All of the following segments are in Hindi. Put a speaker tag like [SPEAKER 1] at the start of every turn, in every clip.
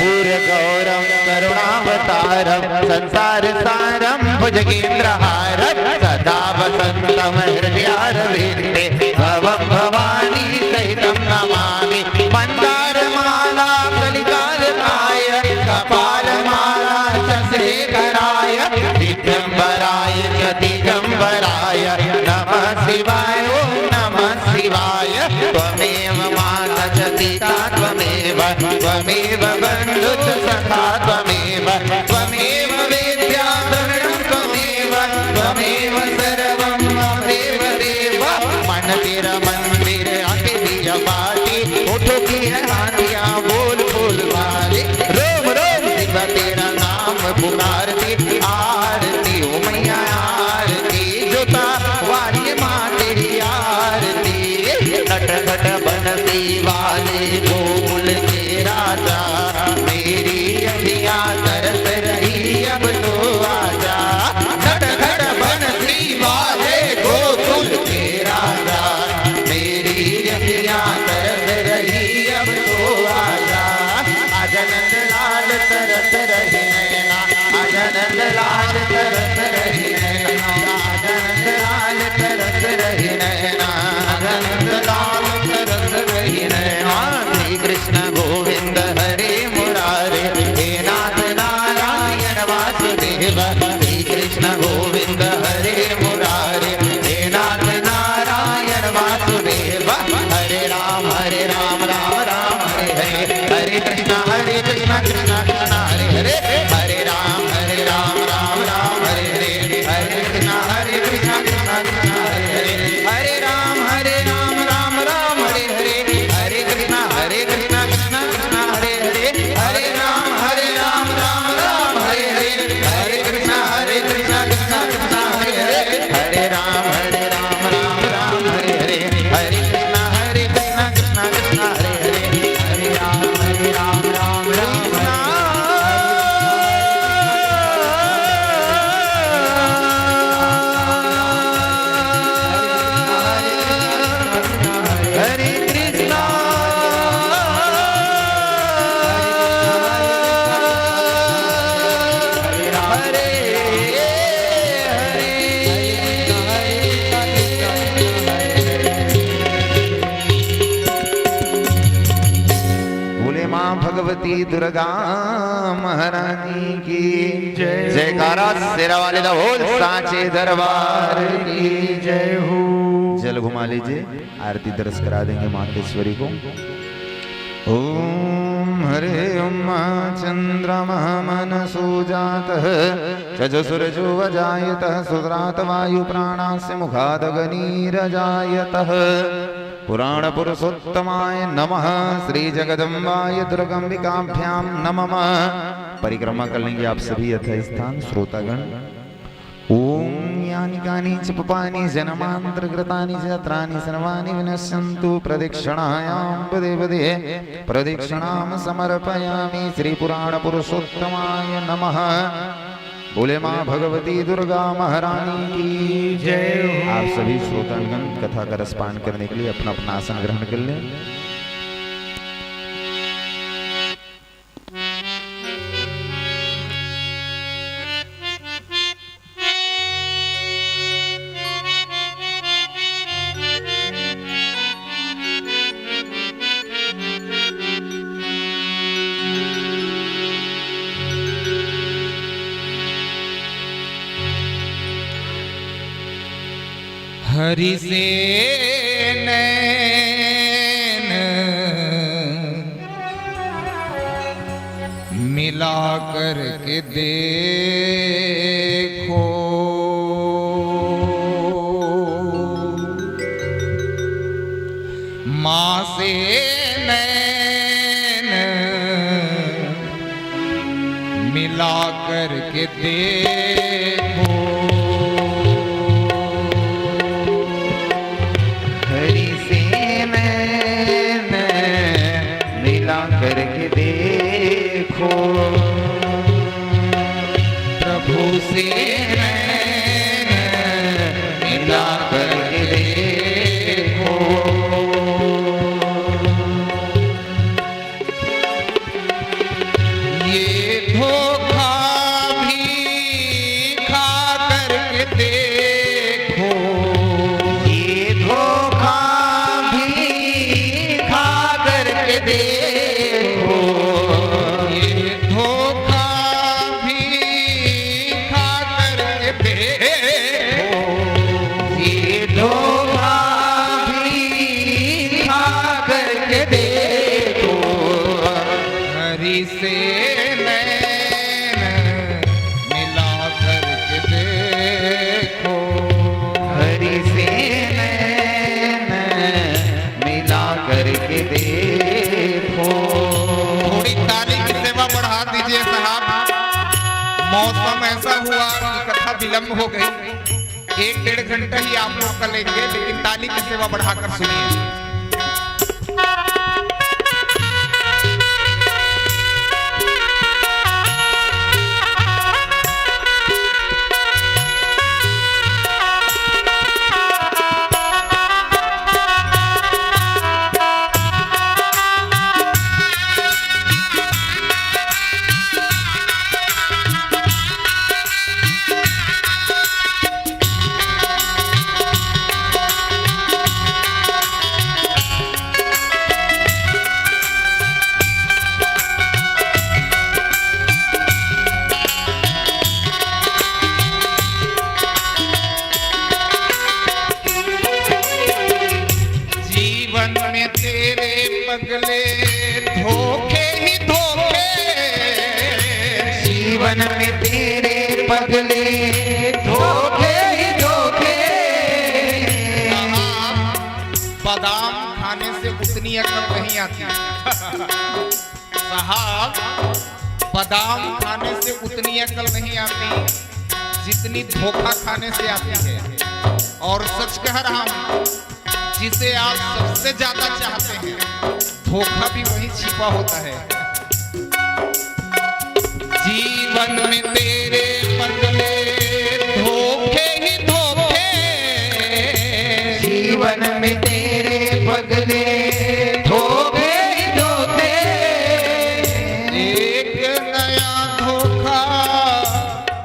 [SPEAKER 1] कर्पूर गौरम करुणावतारम संसार सारम भुजगेन्द्रहारम सदा वसंतम हृदयारविंदे भवं भवानी सहितं नमामि मंदारमाला कलिकालकाय कपालमाला चंद्रशेखराय दिगंबराय दिगंबराय नमः शिवाय ओम नमः शिवाय त्वमेव माता च पिता त्वमेव त्वमेव बन्धुश्च सखा त्वमेव त्वमेव वेद्या द्रविणं त्वमेव त्वमेव सर्वं ममेव देव मन तेरा मंदिर आके दिया बाटी उठो की हाथियां बोल बोल वाले रोम रोम शिव तेरा नाम पुकारती आरती ओ मैया आरती जोता वाली माँ तेरी आरती नट नट बनती वाले गोकुल के राजा मेरी अखियां तरस रही अब तो आजा नट नट बनती वाले गोकुल के राजा मेरी अखियां तरस रही अब तो आजा आजा नंद लाल तरस रही नैना आजा नंद लाल तरस रही नैना आजा नंद लाल तरस रही नैना आजा नंद लाल तरस रही नैना श्री कृष्ण गोविंद हरे मुरारे हे नाथ नारायण वासुदेव श्री कृष्ण गोविंद हरे मुरारे हे नाथ नारायण वासुदेव हरे राम राम राम हरे हरे हरे कृष्ण कृष्ण कृष्ण हरे हरे हरे राम राम राम हरे हरे हरे कृष्ण कृष्ण कृष्ण हरे हरे हरे राम राम राम हरे हरे हरे कृष्ण कृष्ण कृष्ण हरे हरे हरे राम राम राम हरे हरे हरे कृष्ण कृष्ण कृष्ण हरे हरे हरे राम राम हरे हरे हरे कृष्ण कृष्ण कृष्ण हरे हरे हरे राम राम हरे कृष्णा हरे बोले माँ भगवती दुर्गा महारानी की जय जयकारा शेरा वाले दा बोल साचे दरबार की जय हो। जल घुमा लीजिए आरती दर्श करा देंगे मातेश्वरी को। ओम हरे ओम चंद्रमा मनसो जातः चजुसुरजो वजायतः सुरात वायु प्राणास्य मुखादगनीरजायतः पुराण पुरुषोत्तमाय नमः श्री जगदम्बाय दुर्गंबिकाभ्यां नमः। परिक्रमा कर लेंगे आप सभी यथास्थान श्रोतागण। ओम यानि कानि च पापानि जन्मान्तरकृतानि च त्राणि सर्वाणि विनश्यन्तु प्रदक्षिणायां पदे पदे प्रदक्षिणां समर्पयामि श्री पुराण पुरुषोत्तमाय नमः। बोले माँ भगवती दुर्गा महारानी की जय। आप सभी श्रोतागण कथा का रसपान करने के लिए अपना अपना आसन ग्रहण कर लें। हरि से नैन मिला कर के देखो माँ से नैन मिला कर के देखो करके देखो प्रभु से मिला करके देखो देखो, ये धोखा भी खा करके देखो, ये धोखा भी खा करके देखो, हरि से नैन मिला करके देखो, हरि से नैन मिला करके देखो। थोड़ी ताली की सेवा बढ़ा दीजिए साहब। मौसम ऐसा हुआ कि कथा विलंब हो गई, 1-1.5 घंटा ही आप लोग का लेंगे, लेकिन ताली की सेवा बढ़ाकर सुनिए। पगले धोखे ही धोखे, जीवन में तेरे पगले धोखे ही धोखे। बादाम खाने से उतनी अकल नहीं आती साहब, बादाम खाने से उतनी अकल नहीं आती जितनी धोखा खाने से आती है। और सच कह रहा हूं, जिसे आप सबसे ज्यादा चाहते हैं धोखा भी वहीं छिपा होता है। जीवन में तेरे पगले धोखे ही धोखे, जीवन में तेरे पगले धोखे ही धोखे। एक नया धोखा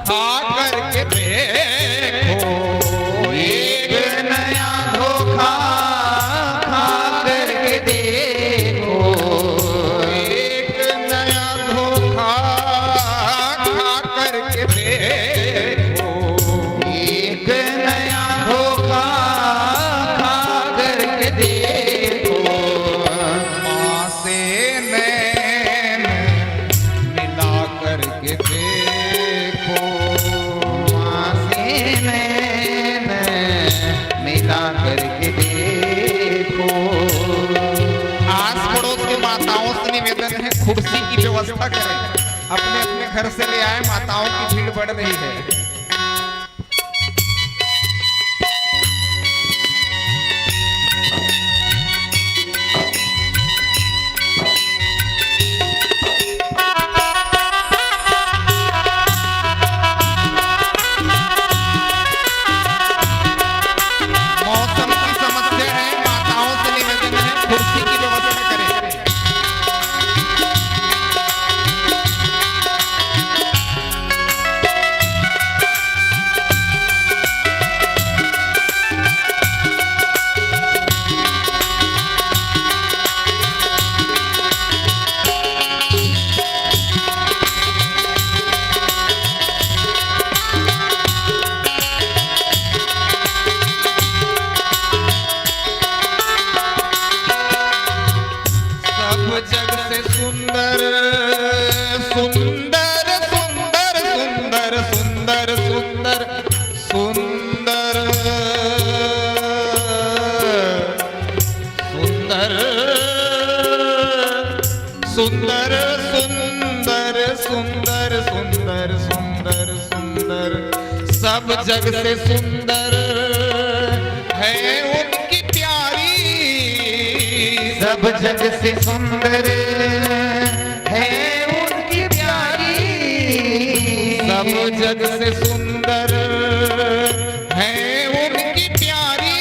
[SPEAKER 1] खा करके देखो, एक नया धोखा खा करके देखो, एक नया धोखा खा करके देखो, एक नया धोखा खा करके देखो। माँ से नैन मिला करके देखो, माँ से नैन मिला करके देखो। आस पड़ोस के माताओं से निवेदन है, कुर्सी की व्यवस्था करें, अपने अपने घर से ले आए, माताओं की भीड़ बढ़ रही है। मौसम की समस्या है, माताओं से निवेदन है, कुर्सी की व्यवस्था करें। सब जग से सुंदर सुंदर सुंदर सुंदर सुंदर सुंदर सुंदर सुंदर सुंदर सुंदर सुंदर सुंदर सुंदर सुंदर, सब जग से सुंदर है उनकी प्यारी, सब जग से सुंदर है उनकी प्यारी, सब जग से सुंदर है उनकी प्यारी,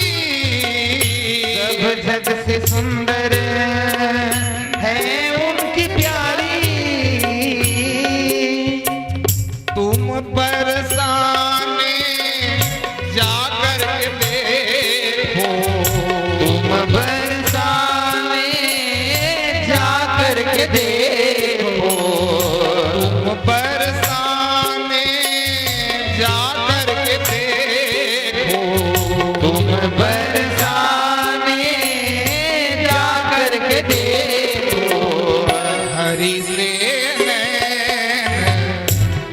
[SPEAKER 1] सब जग से सुंदर है उनकी प्यारी। तुम बरसाने जा कर के देखो, तुम बरसाने जा हरि से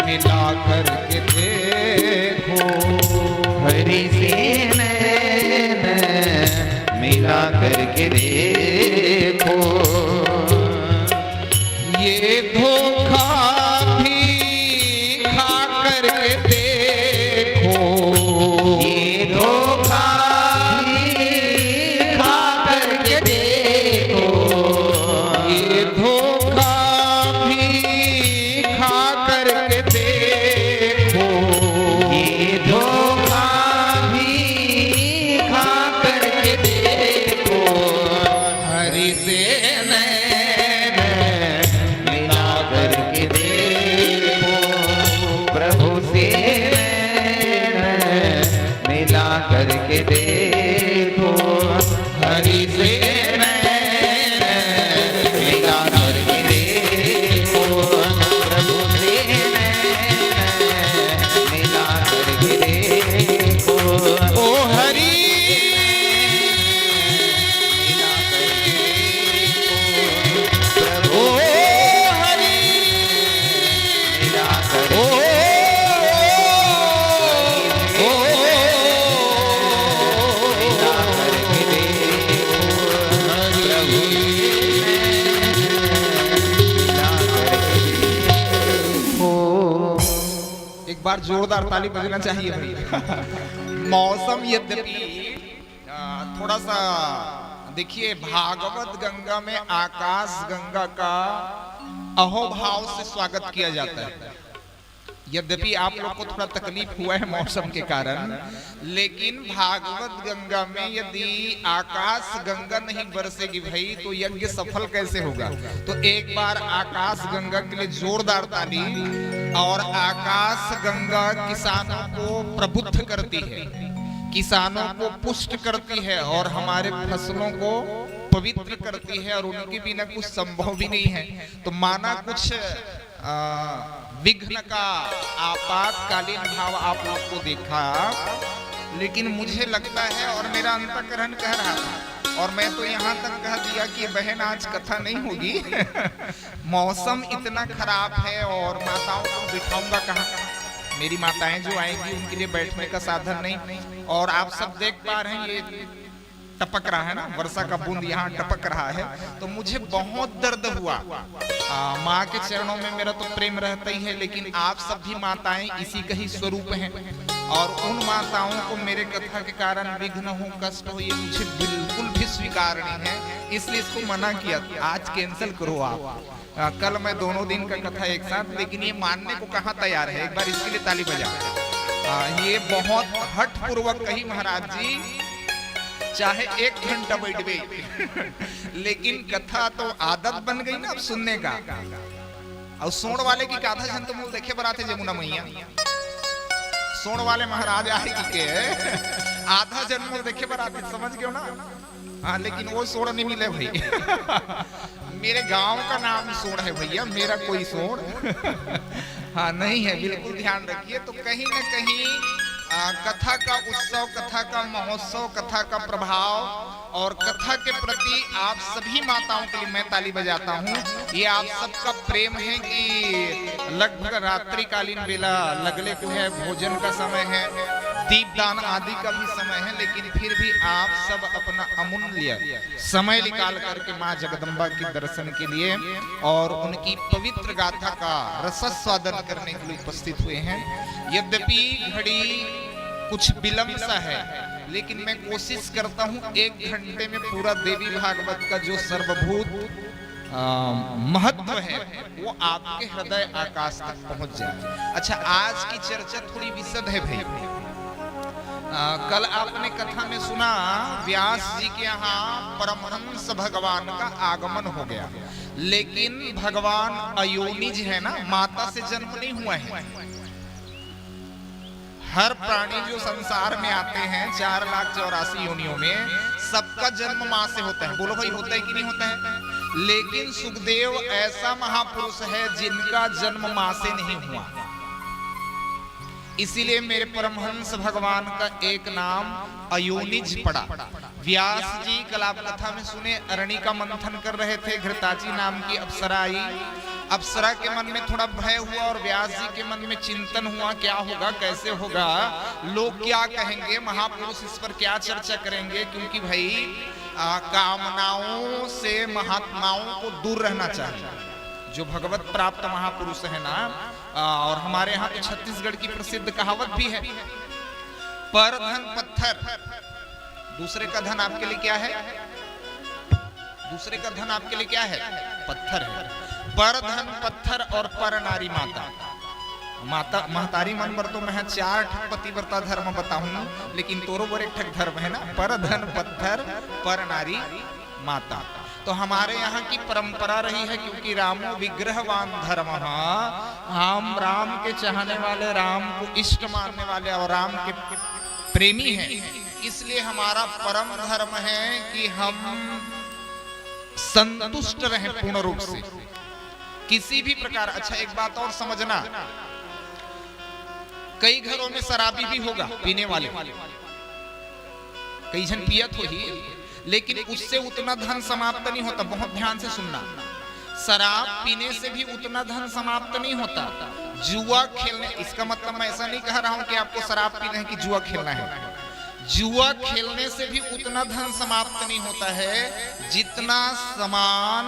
[SPEAKER 1] मिला करके देखो, हरि से मिला करके देखो, ये धोखा भी खा करके देखो, ये धोखा भी खा करके देखो, ये धोखा भी खा करके देखो, ये धोखा भी खा करके देखो, हरि से मिला करके देखो, प्रभु से मिला करके देखो, हरि से मिला करके देखो, प्रभु से मिला करके देखो, ओ हरि मिला करके देखो, प्रभु हरि मिला करके एक बार जोरदार ताली बजना चाहिए भाई। मौसम यद्यपि थोड़ा सा देखिए, भागवत गंगा में आकाश गंगा का अहोभाव से स्वागत किया जाता है। यद्यपि आप लोग को थोड़ा तकलीफ हुआ है मौसम के कारण, लेकिन भागवत गंगा में यदि आकाश गंगा नहीं बरसेगी भाई तो यज्ञ सफल कैसे होगा। तो एक बार आकाश गंगा के लिए जोरदार ताली। और आकाश गंगा किसानों को प्रबुद्ध करती है, किसानों को पुष्ट करती है और हमारे फसलों को पवित्र करती है, और उनके बिना कुछ संभव भी नहीं है। तो माना कुछ विघ्न का आपातकालीन भाव आप लोग को देखा, लेकिन मुझे लगता है और मेरा अंतःकरण कह रहा था, और मैं तो यहाँ तक कह दिया कि बहन आज कथा नहीं होगी। मौसम इतना खराब है और माताओं को बिठाऊंगा कहाँ। मेरी माताएं जो आएंगी उनके लिए बैठने का साधन नहीं। और आप सब देख पा रहे हैं ये टपक रहा है ना, वर्षा का बूंद यहाँ टपक रहा है, तो मुझे बहुत दर्द हुआ। माँ के चरणों में मेरा तो प्रेम रहता ही है, लेकिन आप सब भी माताएं इसी का ही स्वरूप हैं, और उन माताओं को मेरे कथा के कारण विघ्न हो, कष्ट हो, ये मुझे बिल्कुल भी स्वीकार नहीं है। इसलिए इसको मना किया, आज कैंसिल करो आप। कल मैं दोनों दिन का कथा एक साथ, लेकिन ये मानने को कहाँ तैयार है। एक बार इसके लिए ताली बजाओ। ये बहुत हठ पूर्वक कही महाराज जी, चाहे 1 घंटा बैठ गई लेकिन कथा तो आदत बन गई ना अब सुनने का। और सोण वाले की आधा जन तो मूल देखे बराते जमुना मैया, सोण वाले महाराज आए के आधा जन मूल देखे बराते, समझ गए ना। हाँ, लेकिन वो सोण नहीं मिले भाई। मेरे गांव का नाम सोण है भैया, मेरा कोई सोण हाँ नहीं है, बिल्कुल ध्यान रखिए। तो कहीं ना कहीं कथा का उत्सव, कथा का महोत्सव, कथा का प्रभाव और कथा के प्रति आप सभी माताओं के लिए मैं ताली बजाता हूँ। ये आप सबका प्रेम है कि लगभग रात्रिकालीन बेला लगले को है, भोजन का समय है, दीपदान आदि का भी समय है, लेकिन फिर भी आप सब अपना अमूल्य समय निकाल करके माँ जगदम्बा के दर्शन के लिए और उनकी पवित्र गाथा का रसस्वादन करने के लिए उपस्थित हुए हैं। यद्यपि घड़ी कुछ विलंब सा है, लेकिन मैं कोशिश करता हूँ 1 घंटे में पूरा देवी भागवत का जो सर्वभूत महत्व है वो आपके हृदय आकाश तक पहुंच जाए। अच्छा, आज की चर्चा थोड़ी विशद है भाई। कल आपने कथा में सुना व्यास जी के यहाँ परमहंस भगवान का आगमन हो गया, लेकिन भगवान अयोनिज है ना, माता से जन्म नहीं हुआ है। हर प्राणी जो संसार में आते हैं 4,84,000 योनियों में, सबका जन्म माँ से होता है। बोलो भाई, होता है कि नहीं होता है? लेकिन सुखदेव ऐसा महापुरुष है जिनका जन्म माँ से नहीं हुआ। इसीलिए मेरे परमहंस भगवान का एक नाम अयोनिज पड़ा।
[SPEAKER 2] व्यास जी कल आप कथा में सुने अरणी का मंथन कर रहे थे, घृताची नाम की अप्सरा आई। अप्सरा के मन में थोड़ा भय हुआ और व्यास जी के मन में चिंतन हुआ, क्या होगा, कैसे होगा, लोग क्या कहेंगे, महापुरुष इस पर क्या चर्चा करेंगे। क्योंकि भाई कामनाओं से महात्माओं को दूर रहना चाहिए। जो भगवत प्राप्त महापुरुष है ना, और हमारे यहाँ तो छत्तीसगढ़ की प्रसिद्ध कहावत भी है, पर धन पत्थर। दूसरे का धन आपके लिए क्या है? दूसरे का धन आपके लिए क्या है? पत्थर है। पर धन पत्थर और पर नारी माता। माता महतारी मन पर तो मैं 4 पतिव्रता धर्म बताऊं, लेकिन तोरो बर एक ठक धर्म है ना, पर धन पत्थर पर नारी माता। तो हमारे यहाँ की परंपरा रही है, क्योंकि रामो विग्रहवान धर्म, हम राम के चाहने वाले, राम को इष्ट मानने वाले और राम के प्रेमी हैं, इसलिए हमारा परम धर्म है कि हम संतुष्ट रहें पूर्ण रूप से किसी भी प्रकार। अच्छा एक बात और समझना, कई घरों में शराबी भी होगा, पीने वाले, कई जन पियत हो ही, लेकिन उससे उतना धन समाप्त नहीं होता। बहुत ध्यान से सुनना, शराब पीने से भी उतना धन समाप्त नहीं होता। जुआ खेलने, इसका मतलब मैं ऐसा नहीं कह रहा हूं कि आपको शराब पीना है कि जुआ खेलना है। जुआ खेलने से भी उतना धन समाप्त नहीं होता है जितना समान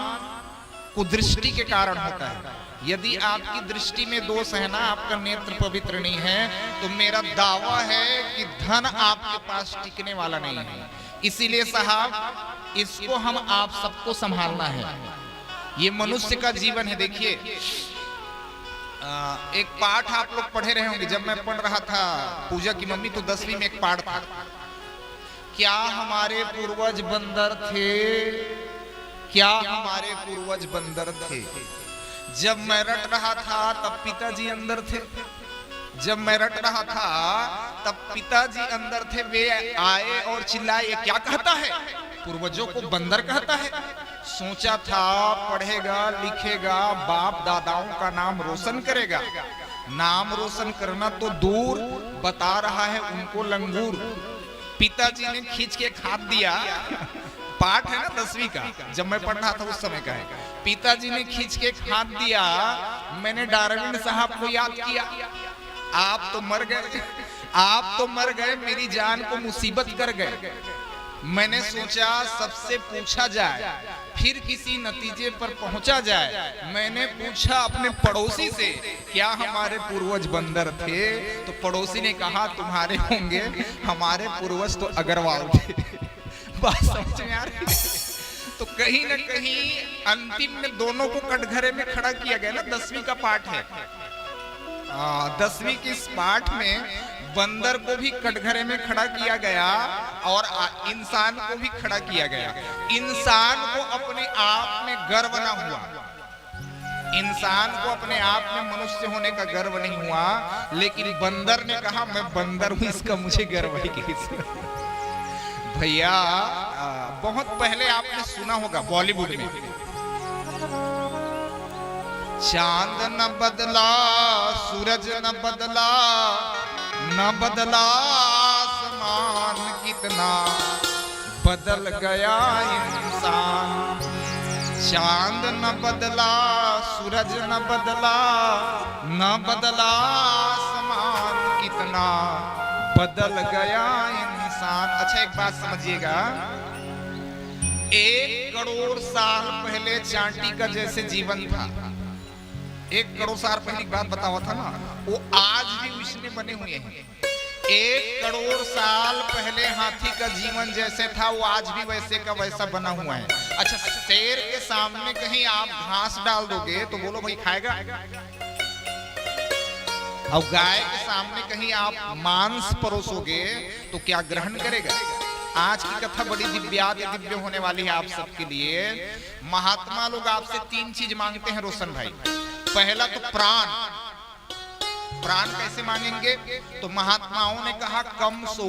[SPEAKER 2] कुदृष्टि के कारण होता है। यदि आपकी दृष्टि में दोष है ना, आपका नेत्र पवित्र नहीं है, तो मेरा दावा है कि धन आपके पास टिकने वाला नहीं है। इसीलिए साहब, इसको हम आप सबको संभालना है। ये मनुष्य का जीवन है। देखिए, एक पाठ आप लोग पढ़े रहे होंगे, जब मैं पढ़ रहा था पूजा की मम्मी, तो 10वीं में एक पाठ था, क्या हमारे पूर्वज बंदर थे, क्या हमारे पूर्वज बंदर थे। जब मैं रट रहा था तब पिताजी अंदर थे, जब मैं रट रहा था तब पिताजी अंदर थे। वे आए और चिल्लाए, क्या कहता है, पूर्वजों को बंदर कहता है। सोचा था पढ़ेगा लिखेगा, बाप दादाओं का नाम रोशन करेगा। नाम रोशन करना तो दूर, बता रहा है उनको लंगूर। पिताजी ने खींच के खाद दिया। पाठ है ना 10वीं का, जब मैं पढ़ रहा था उस समय का है। पिताजी ने खींच के खाद दिया। मैंने डार्विन साहब को याद किया, आप तो मर गए, आप तो मर गए, मेरी जान को मुसीबत कर गए। मैंने सोचा सबसे पूछा जाए, फिर किसी नतीजे पर पहुंचा जाए। मैंने पूछा अपने पड़ोसी से, क्या हमारे पूर्वज बंदर थे? तो पड़ोसी ने कहा तुम्हारे होंगे, हमारे पूर्वज तो अग्रवाल थे। बात समझ में आ रही है? तो कहीं न कहीं अंतिम में दोनों को कटघरे में खड़ा किया गया ना। 10वीं का पाठ है, 10वीं के इस पाठ में बंदर को भी कटघरे में खड़ा किया गया और इंसान को भी खड़ा किया गया। इंसान को अपने आप में गर्व ना हुआ, इंसान को अपने आप में मनुष्य होने का गर्व नहीं हुआ, लेकिन बंदर ने कहा मैं बंदर हूं, इसका मुझे गर्व है किसी। भैया बहुत पहले आपने सुना होगा बॉलीवुड में, चांद न बदला, सूरज न बदला, न बदला आसमान, कितना बदल गया इंसान। चांद न बदला, सूरज न बदला, न बदला आसमान, कितना बदल गया इंसान। अच्छा एक बात समझिएगा, 1 करोड़ साल पहले चांटी का जैसे जीवन था, 1 करोड़ साल पहले की बात बतावा था ना, वो आज भी उसमें बने हुए हैं। 1 करोड़ साल पहले हाथी का जीवन जैसे था, वो आज भी वैसे का वैसा बना हुआ है। अच्छा, शेर के सामने कहीं आप घास डाल दोगे तो बोलो भाई खाएगा, और गाय के सामने कहीं आप मांस परोसोगे तो क्या ग्रहण करेगा। आज की कथा बड़ी दिव्य होने वाली है आप सबके लिए। महात्मा लोग आपसे 3 चीज मांगते हैं रोशन भाई। पहला तो प्राण। प्राण कैसे मांगेंगे? तो महात्माओं ने कहा कम सो।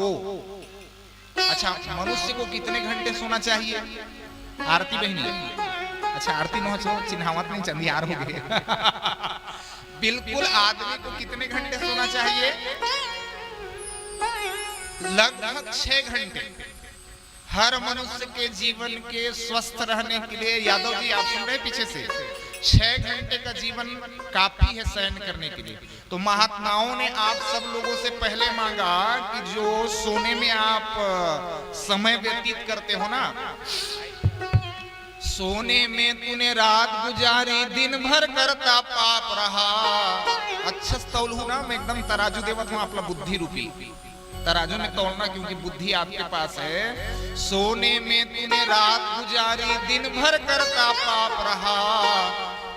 [SPEAKER 2] अच्छा, मनुष्य को कितने घंटे सोना चाहिए? आरती बहनी, अच्छा आरती न हो चिन्हावत नहीं चंदियार हो गए। बिल्कुल आदमी को कितने घंटे सोना चाहिए? लगभग 6 घंटे। हर मनुष्य के जीवन के स्वस्थ रहने के लिए, यादव जी आप सुन रहे पीछे से, 6 घंटे का जीवन काफी है शयन करने के लिए। तो महात्माओं ने आप सब लोगों से पहले मांगा कि जो सोने में आप समय व्यतीत करते हो ना, सोने में तूने रात गुजारी, दिन भर करता पाप रहा। अच्छा तौल हूं ना, मैं एकदम तराजू देवत हूं आपला बुद्धि रूपी तराजू में तोलना, क्योंकि बुद्धि आपके पास है। सोने में तूने रात गुजारी, दिन भर करता पाप रहा,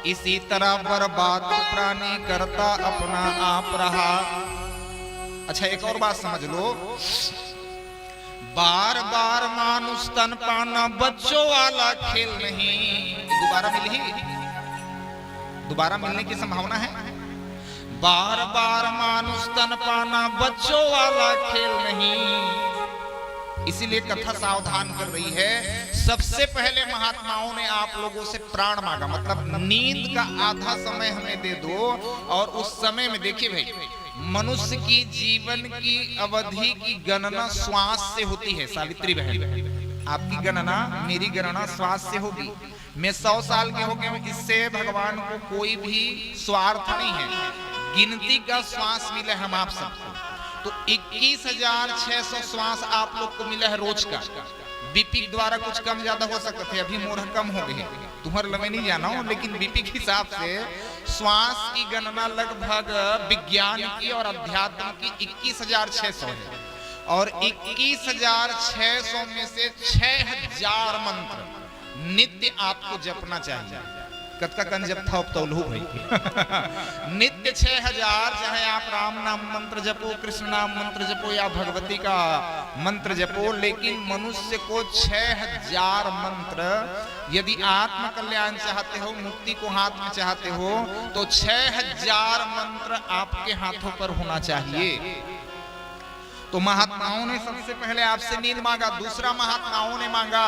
[SPEAKER 2] इसी तरह बर्बाद प्राणी करता अपना आप रहा। अच्छा एक और बात समझ लो, बार बार मानुष तन पाना बच्चों वाला खेल नहीं। दोबारा मिलने की संभावना है। बार बार मानुष तन पाना बच्चों वाला खेल नहीं। इसीलिए कथा सावधान कर रही है। सबसे पहले महात्माओं ने आप लोगों से प्राण मांगा, मतलब नींद का आधा समय हमें दे दो। और उस समय में देखिए भाई, मनुष्य की जीवन की अवधि की गणना श्वास से होती है। सावित्री बहन, आपकी गणना मेरी गणना श्वास से होगी। मैं 100 साल के हो गए, इससे भगवान को कोई भी स्वार्थ नहीं है। गिनती का श्वास मिला है हम आप सबको, तो 21,600 श्वास आप लोग को मिला है रोज का। बीपी द्वारा कुछ कम ज्यादा हो सकते थे, अभी मोर कम हो गए, तुम्हारे लगे नहीं जाना हो, लेकिन बीपी के हिसाब से श्वास की गणना लगभग विज्ञान की और अध्यात्म की 21,600 है। और 21,600 में से 6,000 मंत्र नित्य आपको जपना चाहिए। कतका कन जब था तौलू भाई नित्य 6,000, चाहे आप राम नाम मंत्र जपो, कृष्ण नाम मंत्र जपो या भगवती का मंत्र जपो, लेकिन मनुष्य को 6,000 मंत्र, यदि आत्म कल्याण चाहते हो, मुक्ति को हाथ में चाहते हो, तो 6,000 मंत्र आपके हाथों पर होना चाहिए। तो महात्माओं ने सबसे पहले आपसे नींद मांगा। दूसरा महात्माओं ने मांगा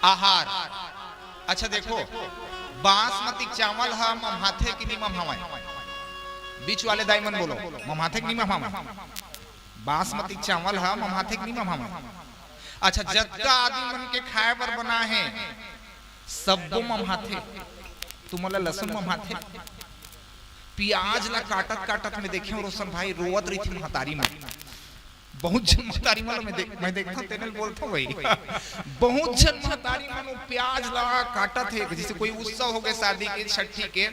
[SPEAKER 2] आहार। अच्छा देखो, बासमती चावल हम हाथे की निमम हवाए, बीच वाले दाईमन बोलो ममाथे की निमम हवाए, बासमती चावल हम हाथे की निमम हवाए। अच्छा, जत्ता आदि मन के खाए पर बना है सबो ममाथे, तुम्हारा लहसुन ममाथे, प्याज ला काटत काटत में देखे रोशन भाई रोवत रही थी महतारी में। बहुत जन महतारी मन मैं देखता हूं, तेरे बोलता हूं भाई बहुत जन महतारी मन प्याज ला काटत है। जैसे कोई उत्सव हो गए, शादी के, छठी के,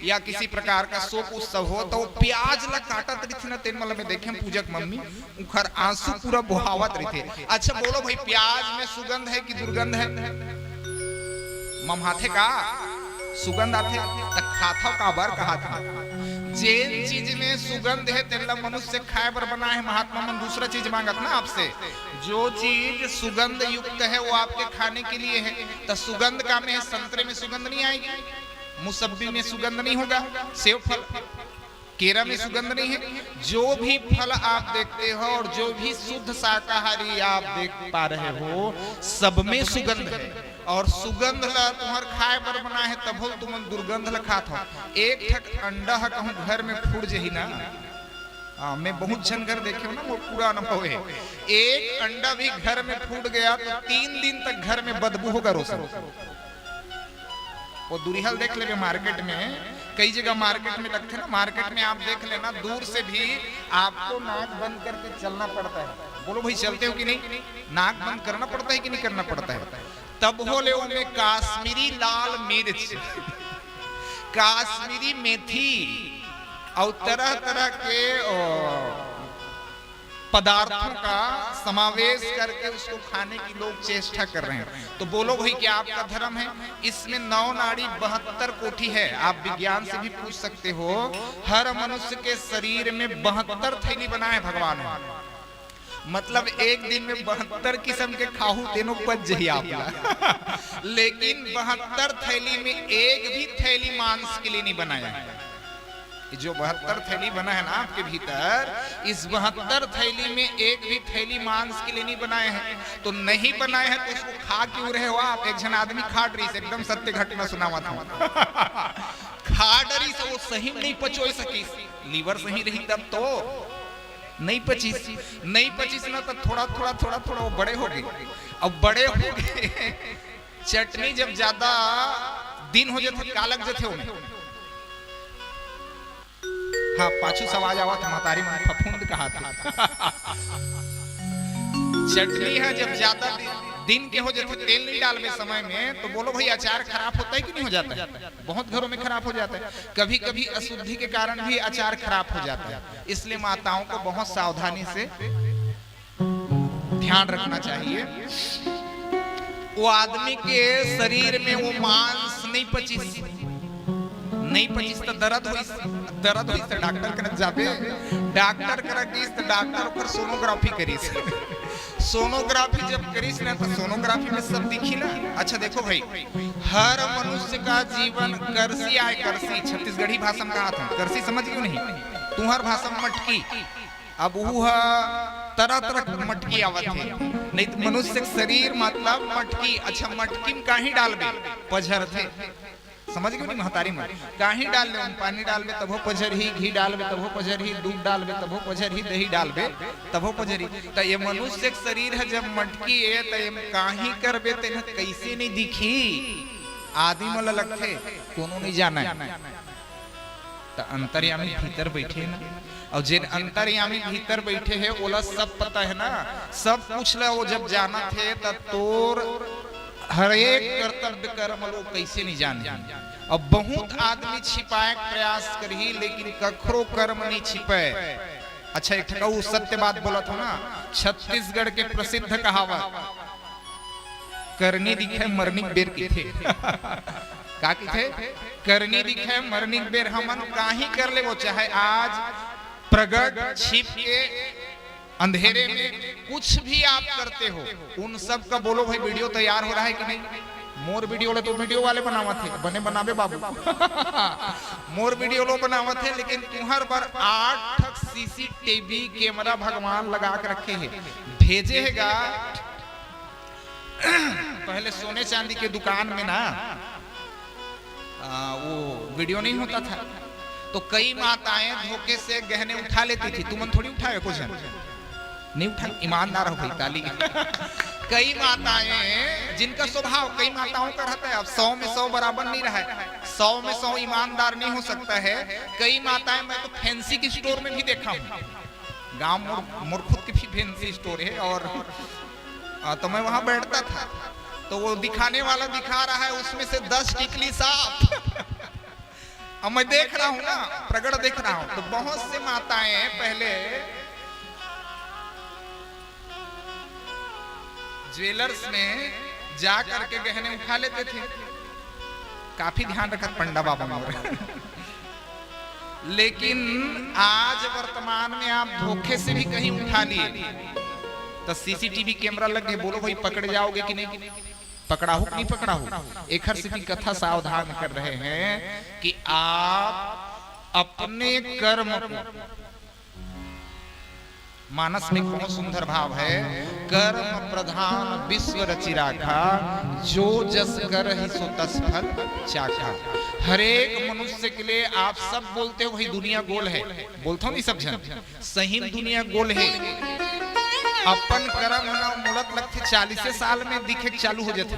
[SPEAKER 2] या किसी प्रकार का शोक उत्सव हो, तो प्याज ला काटत रही थी ना, तेरे मतलब में देखे पूजक मम्मी उखर आंसू पूरा बहावत रही थे। अच्छा बोलो भाई, प्याज में सुगंध है कि दुर्गंध है? ममहाथे का सुगंध आते, खाता का बार कहा था, जेन चीज में सुगंध है तेरा मनुष्य खाए पर बना है। महात्मा मन दूसरा चीज मांगत ना आपसे, जो चीज सुगंध युक्त है वो आपके खाने के लिए है। तो सुगंध का में है, संतरे में सुगंध नहीं आएगी, मुसब्बी में सुगंध नहीं होगा, सेव फल केरा में सुगंध नहीं है। जो भी फल आप देखते हो और जो भी शुद्ध शाकाहारी आप देख पा रहे हो, सब में सुगंध है। और सुगंध ला तुम्हार खाए पर बना है, तब तुम दुर्गंध ला खात हो। एक ठक अंडा कहूं घर में फूट जही ना, मैं बहुत जन घर देखे हो ना, वो पूरा अनुभव है। एक अंडा भी घर में फूट गया तो 3 दिन तक घर में बदबू होगा रोशन। वो दुरिहल देख लेंगे मार्केट में, कई जगह मार्केट में लगते ना, मार्केट में आप देख लेना, दूर से भी आपको नाक बंद करके चलना पड़ता है। बोलो भाई चलते हो कि नहीं? नाक बंद करना पड़ता है कि नहीं करना पड़ता है? तब हो ले उनमें काश्मीरी लाल मिर्च, काश्मीरी मेथी और तरह तरह के पदार्थों का समावेश करके उसको खाने की लोग चेष्टा कर रहे हैं। तो बोलो भाई क्या आपका धर्म है? इसमें 9 नाड़ी 72 कोठी है। आप विज्ञान से भी पूछ सकते हो, हर मनुष्य के शरीर में 72 थैली बना है भगवान ने। मतलब एक दिन में 72 किस्म के खाहू तीनों पच जही आप लेकिन 72 थैली में एक भी थैली मांस के लिए नहीं बनाया है। जो 72 थैली बना है ना आपके भीतर, इस 72 थैली में एक भी थैली मांस के लिए नहीं बनाए हैं। तो नहीं बनाए हैं तो उसको खा क्यों रहे हो आप? एक जन आदमी खाट रही से, एकदम सत्य घटना सुनावा था खाट रही से वो सही नहीं पचो सकी, लीवर सही रही तब तो नहीं 25 ना, तो थोड़ा थोड़ा थोड़ा थोड़ा वो बड़े हो गए। अब बड़े हो गए, चटनी जब ज्यादा दिन हो जाते कालक जथे उन्हें। हाँ, पाछू सवाज आवा था महतारी मन फफूंद कहा था। चटनी है जब ज्यादा दिन के हो जाते, तेल नहीं डालवे समय में, तो बोलो भाई अचार खराब होता है कि नहीं हो जाता है? बहुत घरों में खराब हो जाता है। कभी कभी अशुद्धि के कारण भी अचार खराब हो जाता है। इसलिए माताओं को बहुत सावधानी से ध्यान रखना चाहिए। वो आदमी के शरीर में वो मांस नहीं पचिस तो दर्द हुई तो डॉक्टर कर जाबे, डॉक्टर कर की तो डॉक्टर पर सोनोग्राफी करीस। सोनोग्राफी जब करीस ना, तो सोनोग्राफी में सब दिखी ना। अच्छा देखो भाई, हर मनुष्य का जीवन करसी आए, करसी छत्तीसगढ़ी भाषा में कहा था, करसी समझ क्यों नहीं? तुम्हार भाषा में मटकी। अब वो तरह तरह की मटकी आवत है, नहीं तो मनुष्य के शरीर मतलब मटकी। अच्छा, मटकी में काहे डालबे? पझर थे, समझ गए नहीं महतारी में? काहे डाल ले? पानी डालबे तब हो पझरही, घी डालबे तब हो पझरही, दूध डालबे तब हो पझरही, दही डालबे तब हो पझरही। तो ये मनुष्य के शरीर है जब मटकी है, तो ये काहे करबे? तो कैसे नहीं दिखी? आदि में लगथे, कोनो नहीं जाना है। तो अंतर्यामी भीतर बैठे ना, और जिन अंतर्यामी भीतर बैठे है ओला सब पता है ना, सब पूछ ला। वो जब जाना थे तब तोर हर एक कर्तव्य कर्म लोग कैसे नहीं जाने। अब बहुत आदमी छिपाए प्रयास करी, लेकिन कखरो कर्म नहीं छिपे। अच्छा, एक ठकाऊ सत्य बात बोला था ना, छत्तीसगढ़ के प्रसिद्ध कहावत, करनी दिखे मरनी बेर की थे। का की थे? करनी दिखे मरनी बेर। हमन काहे कर ले वो, चाहे आज प्रगट छिप के अंधेरे में कुछ भी आप करते हो, उन सब का बोलो भाई वीडियो तैयार हो रहा है कि नहीं? मोर वीडियो ले तो वीडियो वाले बनावत थे, बने बनावे बाबू। मोर वीडियो लो बनावत थे, लेकिन तुम्हार पर 8 सीसीटीवी कैमरा भगवान लगा के रखे हैं। भेजे हैगा पहले सोने चांदी के दुकान में ना, वो वीडियो नहीं होता था, तो कई माताएं धोखे से गहने उठा लेती थी। तुम थोड़ी उठाए, कुछ नहीं उठा, ईमानदार हो गई ताली। कई माताएं जिनका स्वभाव, कई माताओं का रहता है, अब 100 में 100 बराबर नहीं रहा है, 100 में 100 ईमानदार नहीं हो सकता है। कई माताएं, मैं तो फैंसी की स्टोर में भी देखा हूँ, गांव मोर खुद की भी फैंसी स्टोर है, और तो मैं वहां बैठता था, तो वो दिखाने वाला दिखा रहा है उसमें से 10 टिकली साफ। अब मैं देख रहा हूँ ना, प्रगट देख रहा हूँ, तो बहुत से माताएं पहले ज्वेलर्स में जा करके गहने उठा लेते थे। काफी ध्यान रखा पंडा बाबा मोर। लेकिन आज वर्तमान में आप धोखे से भी कहीं उठा लिए, तो सीसीटीवी कैमरा लग गए, बोलो भाई पकड़ जाओगे कि नहीं? पकड़ा हो कि नहीं पकड़ा हो? एक हर की कथा सावधान कर रहे हैं कि आप अपने कर्म को, मानस में बहुत सुंदर भाव है, कर्म प्रधान विश्व रचि राखा, जो जस कर ही सो तस फल चाखा। हर एक मनुष्य के लिए आप सब बोलते हो भाई दुनिया गोल है, बोलते हो नहीं सब जन, सही दुनिया गोल है। अपन कर्म ना मुलत लगते 40 साल में दिखे चालू हो जाते,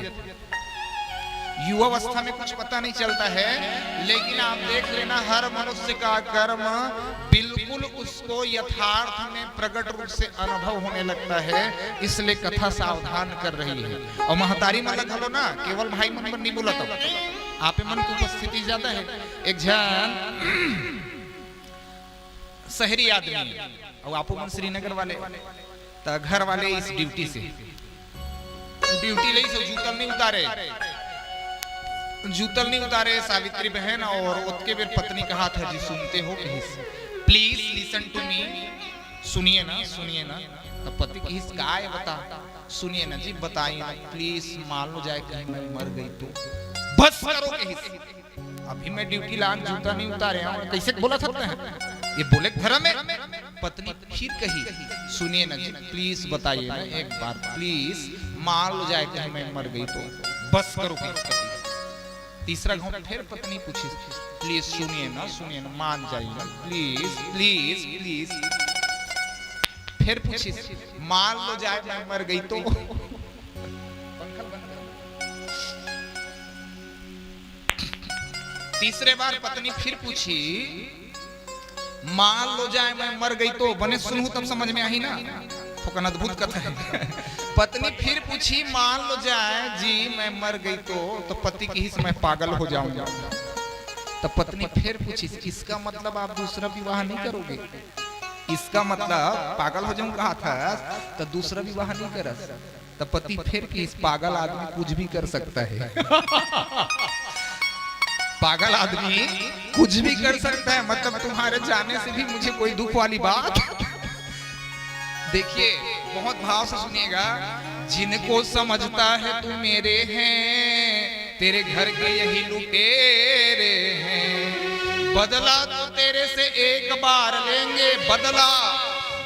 [SPEAKER 2] युवावस्था में कुछ पता नहीं चलता है। लेकिन आप देख लेना, हर मनुष्य का कर्म बिल्कुल उसको यथार्थ में प्रकट रूप से अनुभव होने लगता है। इसलिए कथा सावधान कर रही है। और महतारी मन लगलो ना, केवल भाई मन पर नहीं बोला, तब आप मन की उपस्थिति ज्यादा है। एक जन शहरी आदमी, और आप मन श्रीनगर वाले, तो घर वाले इस ड्यूटी से ड्यूटी ले से जूतल नहीं उतारे सावित्री बहन, और उसके फिर पत्नी कहा था जी सुनते हो कहीं, प्लीज लिसन टू मी, सुनिए ना। तो पति की काय बता, सुनिए ना जी, बताइए ना प्लीज, मान लो जाए कहीं मैं मर गई तो बस करो कहीं। अभी मैं ड्यूटी लान जूता नहीं उतारे हूं, कैसे बोला सकते हैं ये? बोले धर्म है। पत्नी फिर कही, सुनिए ना जी प्लीज बताइए ना एक बार, प्लीज मान लो जाए कहीं मैं मर गई तो बस करो कहीं। तीसरा घंटा फिर पत्नी पूछी, प्लीज सुनिए ना मान जाइए ना, प्लीज प्लीज प्लीज। फिर पूछी, मान लो जाए मैं मर गई तो। तीसरे बार पत्नी फिर पूछी, मान लो जाए मैं मर गई तो। बने सुनू तब समझ में आई ना, फुकन अद्भुत कथा है। पत्नी फिर पूछी, मान लो जाए जी मैं मर गई तो पति की हिस्से मैं पागल हो जाऊंगा। तो पत्नी फिर पूछी, इसका मतलब आप दूसरा विवाह नहीं करोगे? इसका मतलब पागल हो जाऊं कहा था, तो दूसरा विवाह नहीं कर। तो पति फिर कि इस पागल आदमी कुछ भी कर सकता है। पागल आदमी कुछ भी कर सकता है, मतलब तुम्हारे जाने से भी मुझे कोई दुख वाली बात। देखिए बहुत भाव से सुनिएगा, जिनको समझता है तू मेरे हैं, तेरे घर के यही लुटेरे हैं। बदला तो तेरे से एक बार लेंगे, बदला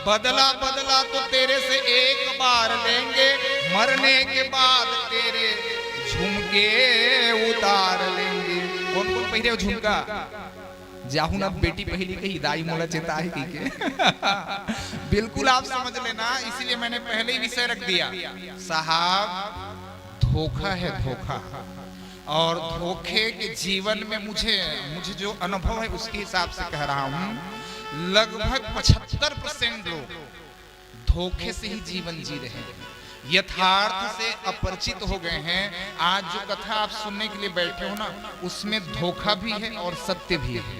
[SPEAKER 2] बदला बदला तो तेरे से एक बार लेंगे, मरने के बाद तेरे झुमके उतार लेंगे। कौन कौन पहले झुमका? जाहू ना बेटी पहली कही दाई मोला चेता है की बिल्कुल आप समझ लेना, इसलिए मैंने पहले ही विषय रख दिया। साहब धोखा है धोखा, और धोखे के जीवन में मुझे जो अनुभव है उसके हिसाब से कह रहा हूं, लगभग 75% लोग धोखे से ही जीवन जी रहे हैं, यथार्थ से अपरिचित हो गए हैं। आज जो कथा आप सुनने के लिए बैठे हो ना, उसमें धोखा भी है और सत्य भी है।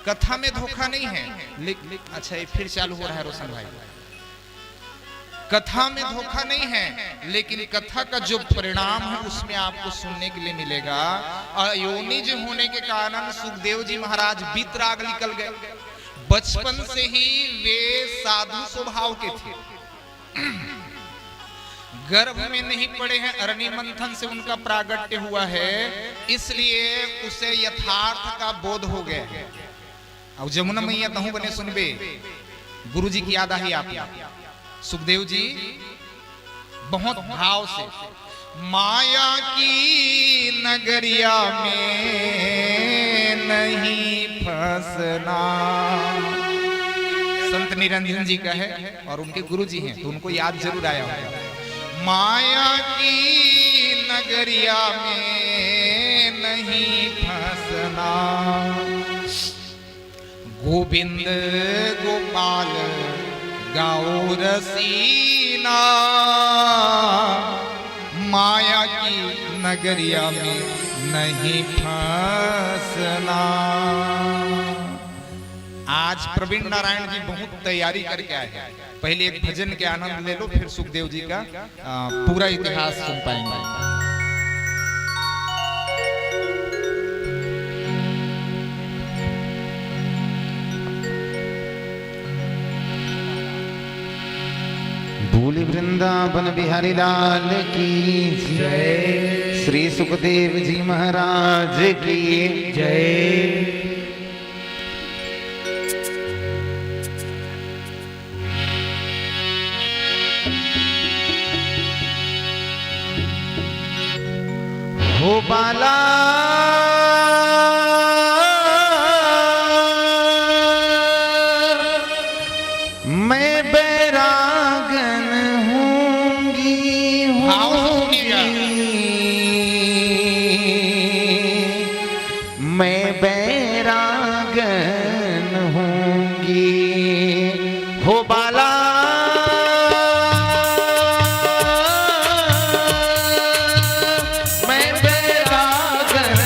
[SPEAKER 2] कथा में धोखा नहीं है, लेकिन अच्छा ये फिर चालू हो रहा है रोशन भाई। कथा में धोखा नहीं है, लेकिन कथा का जो परिणाम है उसमें आपको सुनने के लिए मिलेगा। अयोनिज होने के कारण सुखदेव जी महाराज वितराग निकल गए। बचपन से ही वे साधु स्वभाव के थे, गर्भ में नहीं पड़े हैं, अरणी मंथन से उनका प्रागट्य हुआ है, इसलिए उसे यथार्थ का बोध हो गया। अब जमुना मैया तहु बने सुनबे, गुरु जी की याद आई आप। सुखदेव जी बहुत भाव से, माया की नगरिया में नहीं फंसना, संत निरंजन जी का है और उनके गुरु जी हैं, तो उनको याद जरूर आया होगा। माया की नगरिया में नहीं फंसना, गोविंद गोपाल गाओ रसीना, माया की नगरिया में नहीं फंसना। आज प्रवीण नारायण जी बहुत तैयारी करके आए हैं, पहले एक भजन के आनंद ले लो, फिर सुखदेव जी का पूरा इतिहास सुन पाएंगे।
[SPEAKER 1] भूल वृंदावन बिहारी लाल की जय, श्री सुखदेव जी महाराज की जय। हो बाला मैं बैरागन होंगी, मैं बैरागन होंगी। हो बाला मैं बैरागन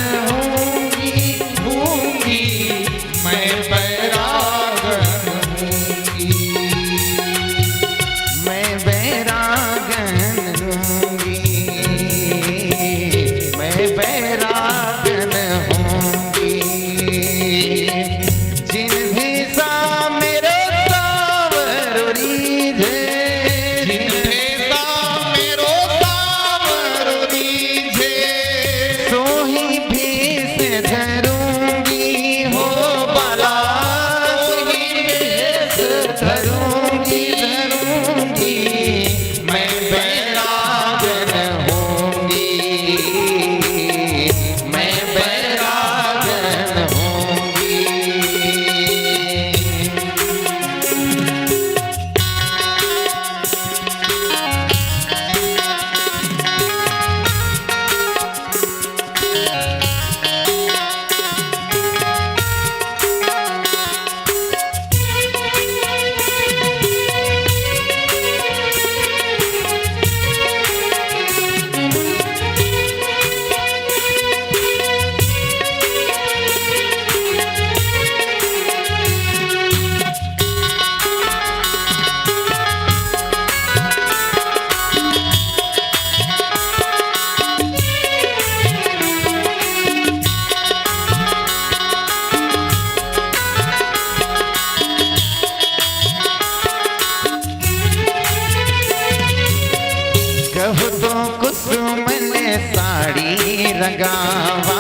[SPEAKER 1] रंगावा,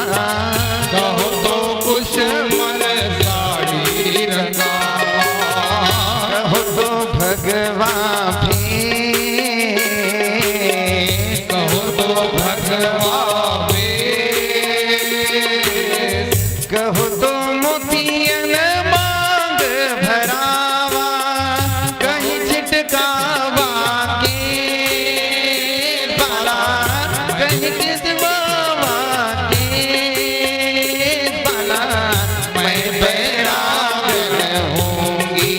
[SPEAKER 2] कहो तो कुछ मन साड़ी रंगावा,
[SPEAKER 1] कहो तो भगवा भी,
[SPEAKER 2] कहो तो भगवा भी,
[SPEAKER 1] कहो तो मोतियन मांग भरावा, कहीं छिटकावा के बाला, कहीं किसवावा के बाला, मैं बैरागन होंगी,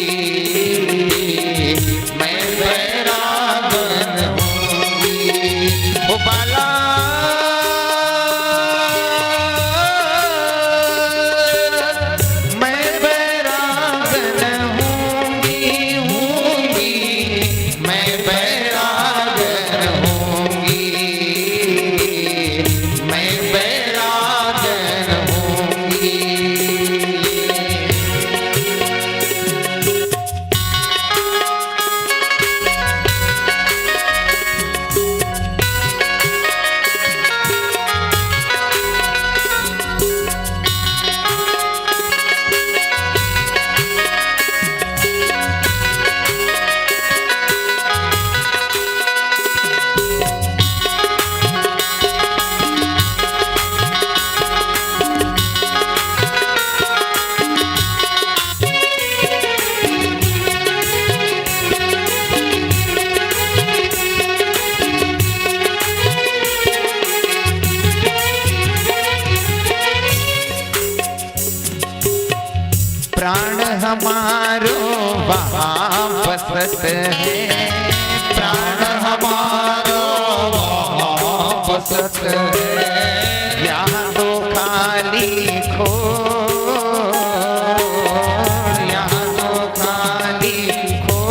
[SPEAKER 1] मैं बैरागन होंगी, ओ बाला मैं बैरागन होंगी, होंगी, मैं बैरागन होंगी, मैं बैरागन होंगी। प्राण हमारो वहाँ बसत है, प्राण हमारो वहाँ बसत है, यहाँ तो खाली खो, यहाँ तो खाली खो,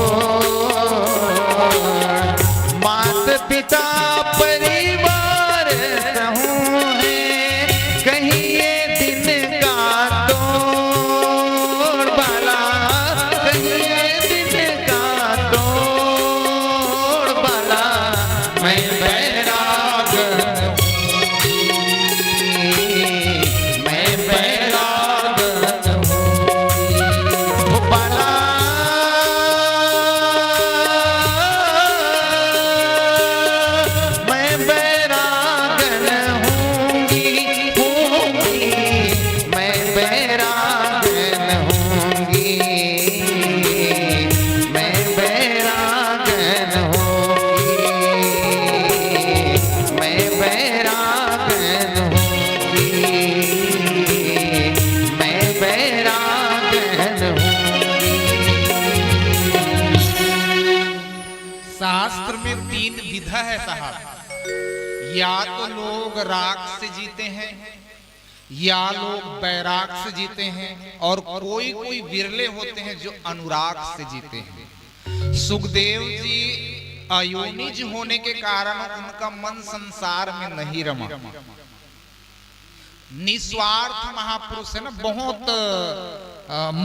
[SPEAKER 1] मात पिता परिवार सहूँ है, कहीं ये दिन का तोड़ बाला, कहीं ये दिन का तोड़ बाला, मैं बैरागन होंगी, मैं बैरागन होंगी, ओ बाला मैं बैरागन होंगी, होंगी, मैं बैरागन होंगी, मैं बैरागन होंगी, मैं बैरागन होंगी, मैं बैरागन होंगी।
[SPEAKER 2] शास्त्र में 3 विधा है साहब, या तो लोग राग से जीते हैं, या लोग बैराग से जीते हैं, और कोई कोई विरले होते हैं जो अनुराग से जीते हैं। सुखदेव जी अयोनिज होने के कारण उनका मन संसार में नहीं रमा। निस्वार्थ महापुरुष है ना, बहुत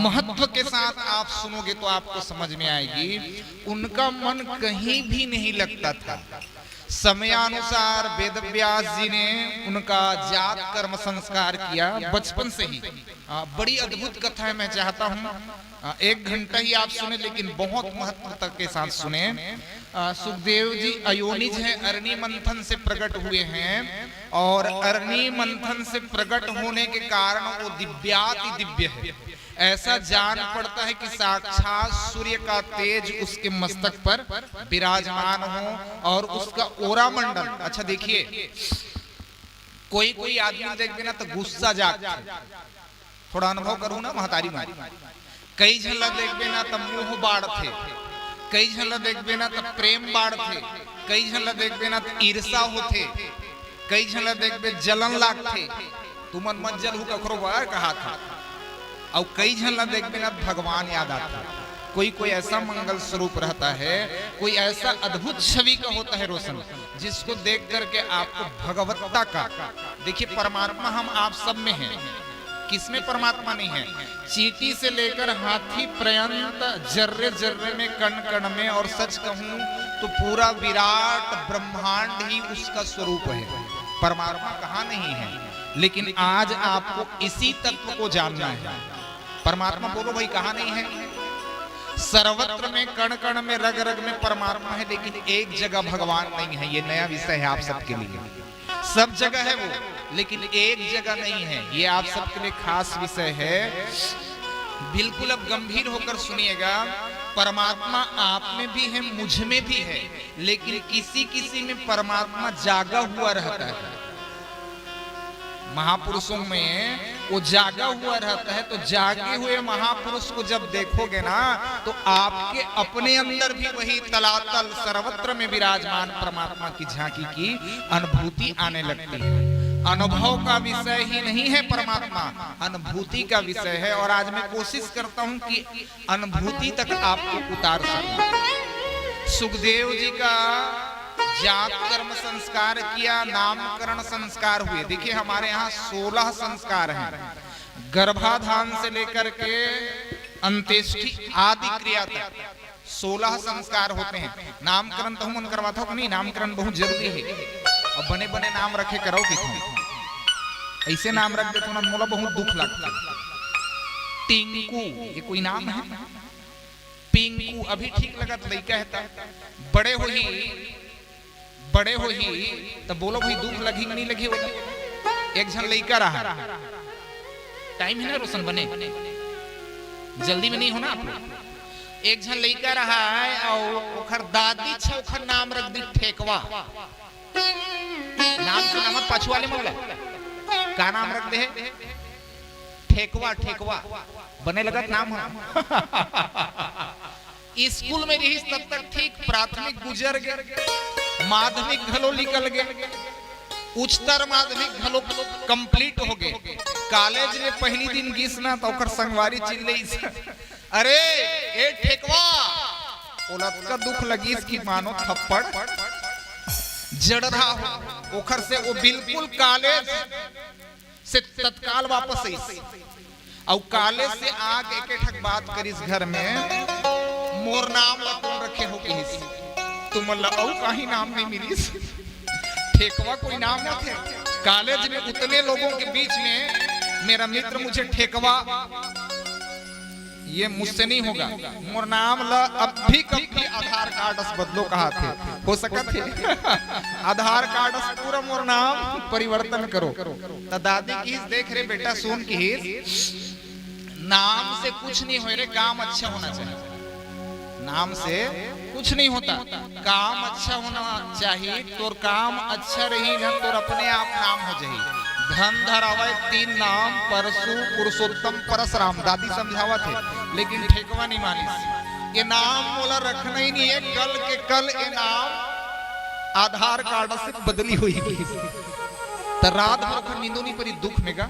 [SPEAKER 2] महत्व के साथ आप सुनोगे तो आपको समझ में आएगी। उनका मन कहीं भी नहीं लगता था। समयानुसार वेद व्यास जी ने उनका जात कर्म संस्कार किया बचपन से ही। बड़ी अद्भुत कथा है, मैं चाहता हूँ 1 घंटा ही आप सुने, लेकिन बहुत महत्वता के साथ सुने। सुखदेव जी अयोनिज हैं, अरणी मंथन से प्रकट हुए हैं, और अरणी मंथन से प्रकट होने के कारण वो दिव्याति दिव्य है। ऐसा जान पड़ता है कि साक्षात सूर्य का तेज उसके मस्तक पर विराजमान हो, और उसका ओरा मंडल। अच्छा देखिए, कोई कोई आदमी देख ना तो गुस्सा जागता है। थोड़ा अनुभव करूं ना महतारी मारी, कई झलक देखबे ना तो मुंह बाढ़ थे, कई झलक देखबे ना तो प्रेम बाढ़ थे, कई झलक देखबे ना तो ईर्षा होते, कई झलक देखबे जलन लागते, तुमन मत जल हु कखरो बार कहा था, और कई झलक देखबे ना भगवान याद आता। कोई कोई ऐसा मंगल स्वरूप रहता है, कोई ऐसा अद्भुत छवि का होता है रोशन, जिसको देख करके आपको भगवत्ता का, देखिए परमात्मा हम आप सब में हैं, किसमें परमात्मा नहीं है? चींटी से लेकर हाथी पर्यंत, जर्रे जर्रे में, कण कण में, और सच कहूं तो पूरा विराट ब्रह्मांड ही उसका स्वरूप है। परमात्मा कहाँ नहीं है, लेकिन आज आपको इसी तत्व को जानना है। परमात्मा बोलो भाई कहाँ नहीं है? सर्वत्र में, कण कण में, रग रग में परमात्मा है, लेकिन एक जगह भगवान नहीं है। ये नया विषय है आप सबके लिए। सब जगह है वो, लेकिन एक जगह नहीं है। ये आप सबके लिए खास विषय है। बिल्कुल अब गंभीर होकर सुनिएगा। परमात्मा आप में भी है, मुझ में भी है, लेकिन किसी किसी में परमात्मा जागा हुआ रहता है। महापुरुषों में वो जागा हुआ रहता है। तो जागे हुए महापुरुष को जब देखोगे ना, तो आपके अपने अंदर भी वही तलातल सर्वत्र में विराजमान परमात्मा की झांकी की अनुभूति आने लगती है। अनुभव का विषय ही नहीं है परमात्मा, अनुभूति का विषय है। और आज मैं कोशिश करता हूं कि अनुभूति तक आपको उतार सकूं। सुखदेव जी का जात कर्म संस्कार किया, नामकरण संस्कार हुए। देखिए हमारे यहाँ 16 संस्कार हैं, गर्भाधान से लेकर के अंत्येष्टि आदि क्रिया तक 16 संस्कार होते हैं। नामकरण तो हम करवाता हूँ नहीं, नामकरण बहुत जरूरी है। अब बने बने नाम रखे करो कि ऐसे नाम रख दे तो ना मोला बहुत दुख लगता। टिंकू ये कोई नाम है? पिंकू अभी ठीक लगा तो लड़का है। बड़े हो ही तो बोलो भाई दुख लगी नहीं लगी होगा। एक जन लड़का रहा, टाइम है ना रोशन बने, जल्दी में नहीं होना आप। एक जन लड़का रहा है और ओखर दादी ओखर नाम रख दी ठेकवा। नाम से नाम पाछू वाले मोला का नाम रख दे ठेकवा। ठेकवा बने लगत नाम है। स्कूल में रही तब तक ठीक, प्राथमिक गुजर गए, माध्यमिक घलो निकल गए, उच्चतर माध्यमिक घलो कंप्लीट हो गए। कॉलेज में पहली दिन गिस ना तो ओकर संगवारी चिल्ले, अरे ए ठेकवा। ओलत का दुख लगी इसकी मानो थप्पड़ जड़ रहा हो। ओखर से वो बिल्कुल कॉलेज से तत्काल वापस आई और कॉलेज से आग एक एक बात करिस घर में, मोर नाम ला कौन रखे हो किस तुम औ कहीं नाम नहीं मिलिस। ठेकवा कोई नाम ना थे। कॉलेज में उतने लोगों के बीच में मेरा मित्र मुझे ठेकवा, ये मुझसे नहीं होगा, मोर नाम ला अब भी कभी आधार कार्ड बदलो कहा थे, हो सकत है आधार कार्ड पूरा मोर नाम परिवर्तन करो। तो दादी की देख रहे बेटा सुन की नाम से कुछ नहीं हो रे, काम अच्छा होना चाहिए। नाम से कुछ नहीं होता, काम अच्छा होना चाहिए। तोर काम अच्छा रही ना तोर अपने आप नाम हो जाए। धन धरावे 3 नाम, परशु पुरुषोत्तम परशुराम। दादी समझावा थे, लेकिन ठेकवा नहीं मानी। ये नाम मोला रखना ही नहीं है, कल के कल ये नाम आधार कार्ड से बदली हुई। तो रात भर नींदो नहीं परी, दुख में गा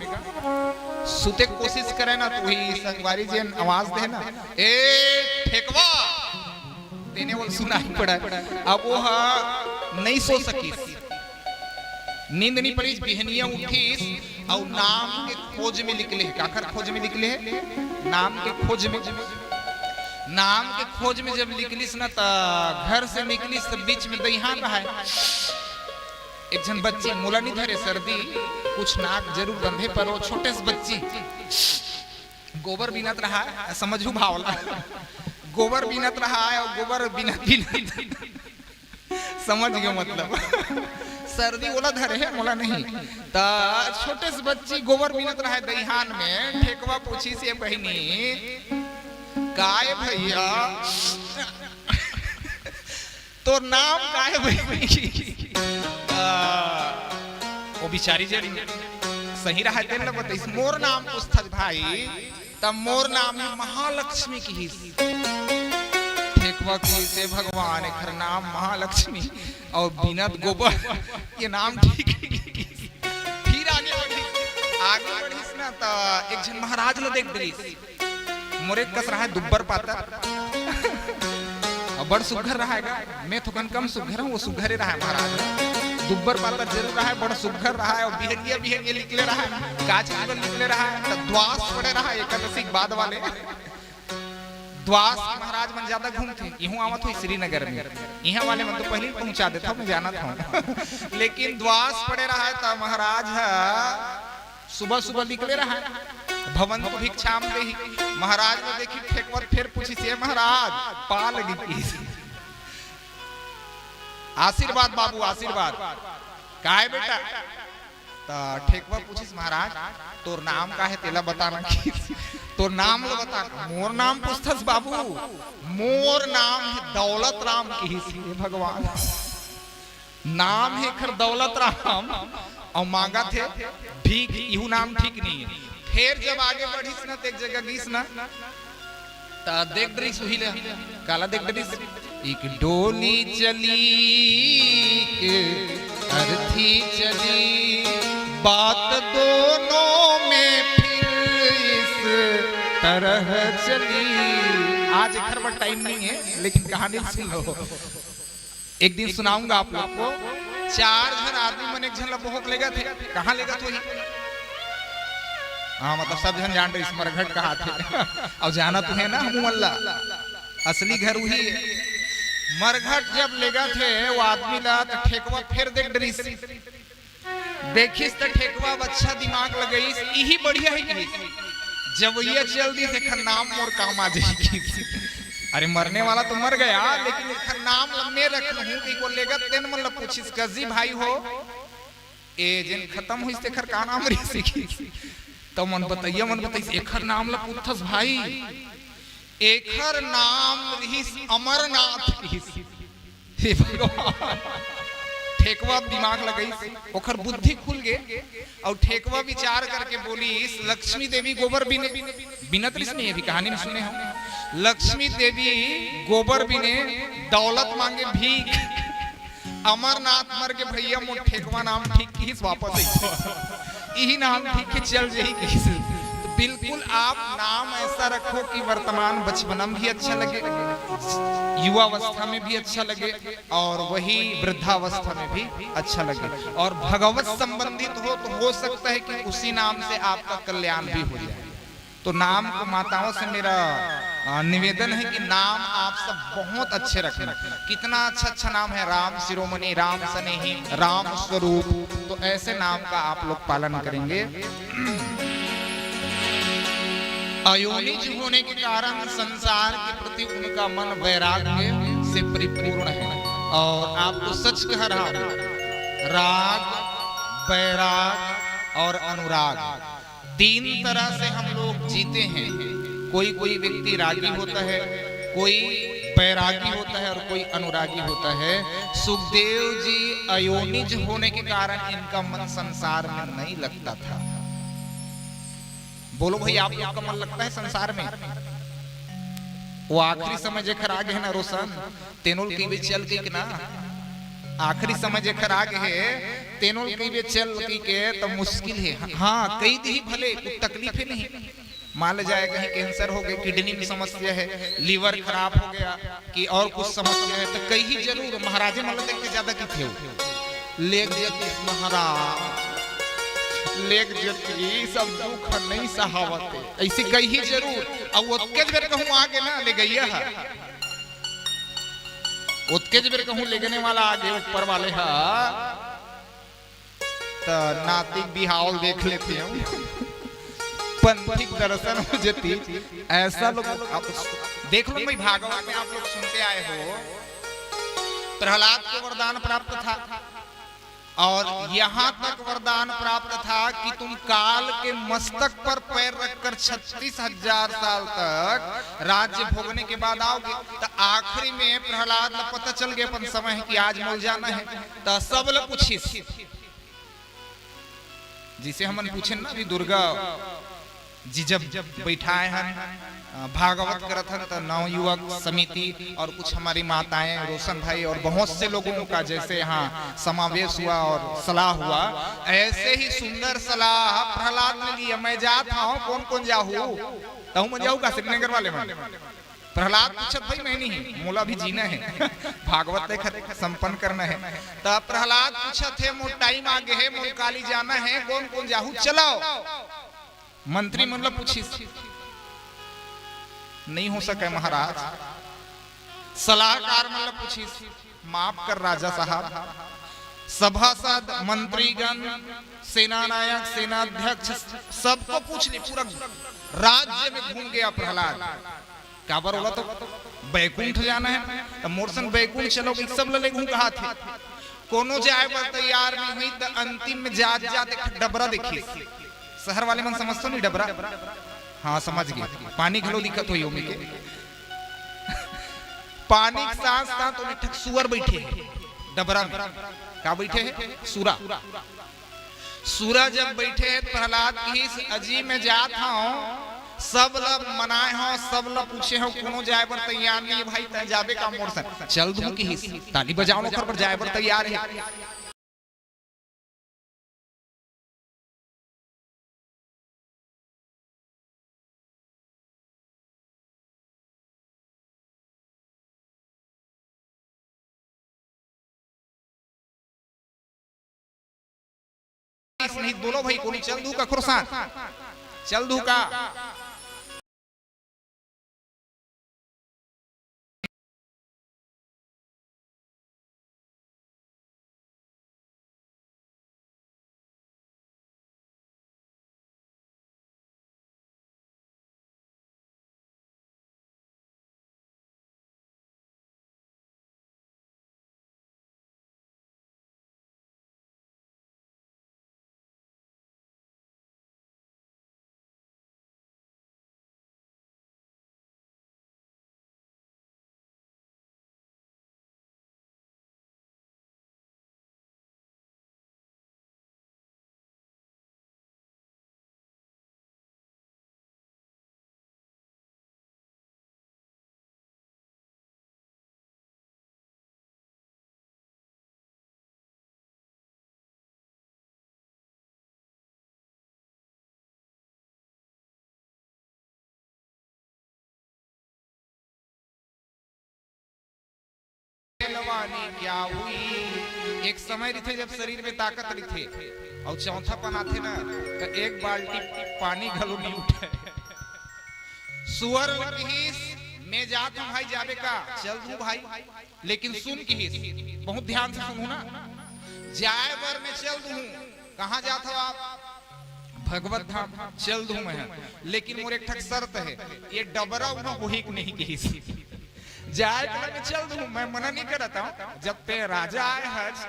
[SPEAKER 2] सुते कोशिश करे ना तो वही संगवारी जी आवाज दे ना, ए ठेकवा देने वाल सुना ही पड़ा। अब वो नहीं सो सकी, नींद नहीं पड़ी, बिहनिया उठीस और नाम के खोज में निकले। काकर खोज में निकले? नाम के खोज में। नाम के खोज में जब निकलिस ना तो घर से निकलिस तो बीच में दहिहान रहा है। एक जन बच्ची मोला नहीं धरे, सर्दी कुछ नाक जरूर बंधे पर वो छोटे से बच्ची गोबर बीनत रहा है, समझू भावला गोबर बीनत रहा है और गोबर बीनत समझ गयो मतलब सर्दी ओला धरे है मोला नहीं। ता छोटे से बच्ची गोबर बीनत रहा है दहिहान में। ठेकवा पूछी से बहनी काय भैया तो नाम काय भैया? वो बिचारी जड़ी सही रहा है ना बताइस। मोर नाम पुस्तक भाई, तब मोर नाम है महालक्ष्मी की। ठेकवा की से भगवान घर नाम महालक्ष्मी और बीनत गोबर, ये नाम ठीक है। फिर आगे बढ़ीस ना तो एक जन महाराज लो देख दरीस, मोरे कस रहा है दुब्बर पाता और बड़ सुघर रहा है। मैं थोकन कम सुघर हूँ, वो सुघर ही रहा है महाराज। दुब्बर पाता जरूर रहा है, बड़ा सुघर रहा है और बिहरिया निकले रहा है, काच निकले रहा है, तो द्वास पड़े रहा है एकादशी बाद वाले। द्वास महाराज मन ज्यादा घूमते, यूं आवत हुई श्रीनगर में, यहाँ वाले मन तो पहले पहुंचा देता मैं जाना था लेकिन द्वास पड़े रहा था महाराज है, सुबह सुबह निकले रहा भवन को भिक्षाम दे ही महाराज ने देखी ठेकवर फिर पूछी से महाराज पा लगी आशीर्वाद बाबू आशीर्वाद काहे बेटा, तो ठेकवर पूछिस महाराज तोर नाम का है तेला बताना तो नाम लो बता, मोर नाम पूछथस बाबू, मोर नाम है दौलत राम की भगवान, नाम है खर दौलत राम और मांगा थे भीख, यू नाम ठीक नहीं है। फिर जब आगे बढ़िस ना एक जगह गिस ना ता देख दरिस हुई ले काला देख दरिस एक डोली चली एक अर्थी चली बात दोनों में तरह चली। आज खरबा टाइम नहीं है लेकिन कहानी सुन लो, एक दिन सुनाऊंगा आप लोग को। चार जन आदमी मन एक जन ला बोहक लेगा थे, कहाँ लेगा तो ही हाँ मतलब सब जन जान रहे मरघट कहा थे और जाना तो है ना मुमल्ला असली घर वही है। मरघट जब लेगा थे वो आदमी ला तो ठेकवा फिर देख डरी देखिस तो ठेकवा अच्छा दिमाग लगई यही बढ़िया है जब ये जल्दी से नाम मोर काम आ जाएगी। अरे मरने वाला तो मर गया लेकिन इसका नाम लम्बे रख लूं कि को लेगा तेन मन पूछिस कजी भाई हो ए जिन खत्म हुई से खर का नाम रे सीखी तो मन बताइए एखर नाम ला पूछस भाई, एखर नाम रहिस अमरनाथ रहिस। हे भगवान ठेकवा दिमाग लगई ओखर बुद्धि खुल गे और ठेकवा विचार करके बोली लक्ष्मी देवी गोबर बिने बिनत नहीं अभी कहानी में सुने हो, लक्ष्मी देवी गोबर बिने दौलत मांगे भीख, अमरनाथ मर के भैया मोर ठेकवा नाम ठीक किस वापस यही नाम ठीक है चल यही किस। तो बिल्कुल आप नाम ऐसा रखो कि वर्तमान बचपन में भी अच्छा लगे, युवावस्था में भी अच्छा लगे और वही वृद्धावस्था में भी अच्छा लगे और भगवत संबंधित हो तो हो सकता है कि उसी नाम से आपका कल्याण भी हो जाए। तो नाम को माताओं से मेरा निवेदन है कि नाम आप सब बहुत अच्छे रखना। कितना अच्छा अच्छा नाम है, राम शिरोमणि, राम स्नेही, राम स्वरूप, तो ऐसे नाम का आप लोग पालन करेंगे। अयोनिज होने के कारण संसार के प्रति उनका मन वैराग्य से परिपूर्ण है और आपको सच कह रहा हूं, राग वैराग और अनुराग तीन तरह से हम लोग जीते हैं। कोई व्यक्ति रागी होता है, कोई बैरागी होता है और कोई अनुरागी होता है। सुखदेव जी अयोनिज होने के कारण इनका मन संसार में नहीं लगता था। बोलो भाई आप लोग का मन लगता है संसार में? वो आखिरी समय जेखर आगे है ना रोशन तेनोल की भी चल के ना, आखिरी समय जेखर आगे है तेनोल की भी चल के तो मुश्किल है। हाँ कई दी भले कुछ तकलीफ है नहीं, मान जाए कहीं कैंसर हो गया, किडनी में समस्या है, लीवर खराब हो गया कि और कुछ समस्या है तो कहीं जरूर महाराजे मान देख के ज्यादा की थे लेग जती महाराज लेग जती सब दुख नहीं सहावते ऐसे कहीं जरूर। अब उसके बेर कहूँ आगे ना ले गई है उसके बेर कहूँ ले गने वाला आगे ऊपर वाले है तो नातिक बिहाव देख लेते हैं पंथिक दर्शन हो जाती ऐसा लोग आप देख लो। भाई भागवत में आप लोग सुनते आए हो प्रहलाद को वरदान प्राप्त था और यहाँ तक वरदान प्राप्त था कि तुम काल के मस्तक पर पैर रखकर 36,000 साल तक राज्य भोगने के बाद आओगे। तो आखिरी में प्रहलाद को पता चल गया अपन समय है कि आज मर जाना है तो सब लोग पूछिस जिसे हम पूछे ना अभी दुर्गा जी जब बैठाए हैं भागवत करत हन तो नव युवक समिति और कुछ हमारी माताएं रोशन भाई और बहुत से लोगों का जैसे यहाँ समावेश हुआ और सलाह हुआ, ऐसे ही सुंदर सलाह प्रहलाद ने लिया। मैं जाता हूँ कौन कौन जाऊँ तो मैं जाऊँगा श्रीनगर वाले में। प्रहलाद पूछत भाई मैं नहीं मोला भी जीना है भागवत संपन्न करना है। तो प्रहलाद पूछत है मोर टाइम आगे है मोर काली जाना है कौन कौन जाहू चलाओ। मंत्री मतलब पूछिस नहीं हो सके महाराज। सलाहकार मतलब पूछी, माफ कर राजा साहब, सभासद, मंत्रीगण, सेना नायक, सेनाध्यक्ष सबको पूछ ले, पूरा राज्य में घूम गया प्रहलाद। क्या बार बोला तो बैकुंठ जाना है, तो मोरसन बैकुंठ चलो सब लले घूम कहा थे, कोनो जाए पर तैयार नहीं हुई, तो अंतिम में जात जात एक डबरा देखी। शहर वाले मन समझते नहीं डबरा, हाँ समझ गए, पानी घलो दिक्कत हुई ओमे के पानी के साथ साथ उन्हें ठक सुअर बैठे हैं डबरा में। क्या बैठे हैं? सूरा। सूरा जब बैठे हैं प्रहलाद की अजी में जात हूं, सब लब मनाए हो, सब लब पूछे हो, कोनो जाए पर तैयार नहीं है भाई, तय जाबे का मोरसन चल दूं की हिस ताली बजाओ नौकर पर जाए पर तैयार है। नहीं बोलो भाई, कोनी चल दूं का खुरसान, चल दूं का। क्या हुई, एक समय थे जब शरीर में ताकत थे और चौथा पना थे ना, तो एक बाल्टी पानी घलो नहीं उठे। सुअर में जात हूं भाई, जाबे का चल दूं भाई, लेकिन सुन की बहुत ध्यान से सुनू ना, जाए बर में चल दूं। कहां जात हो आप? भगवत धाम चल दूं मैं, लेकिन मोर एक ठक शर्त है, ये डबरा वही नहीं की जाए में चल दूं, मैं मना नहीं करता हूं। जब पे राजा आए हज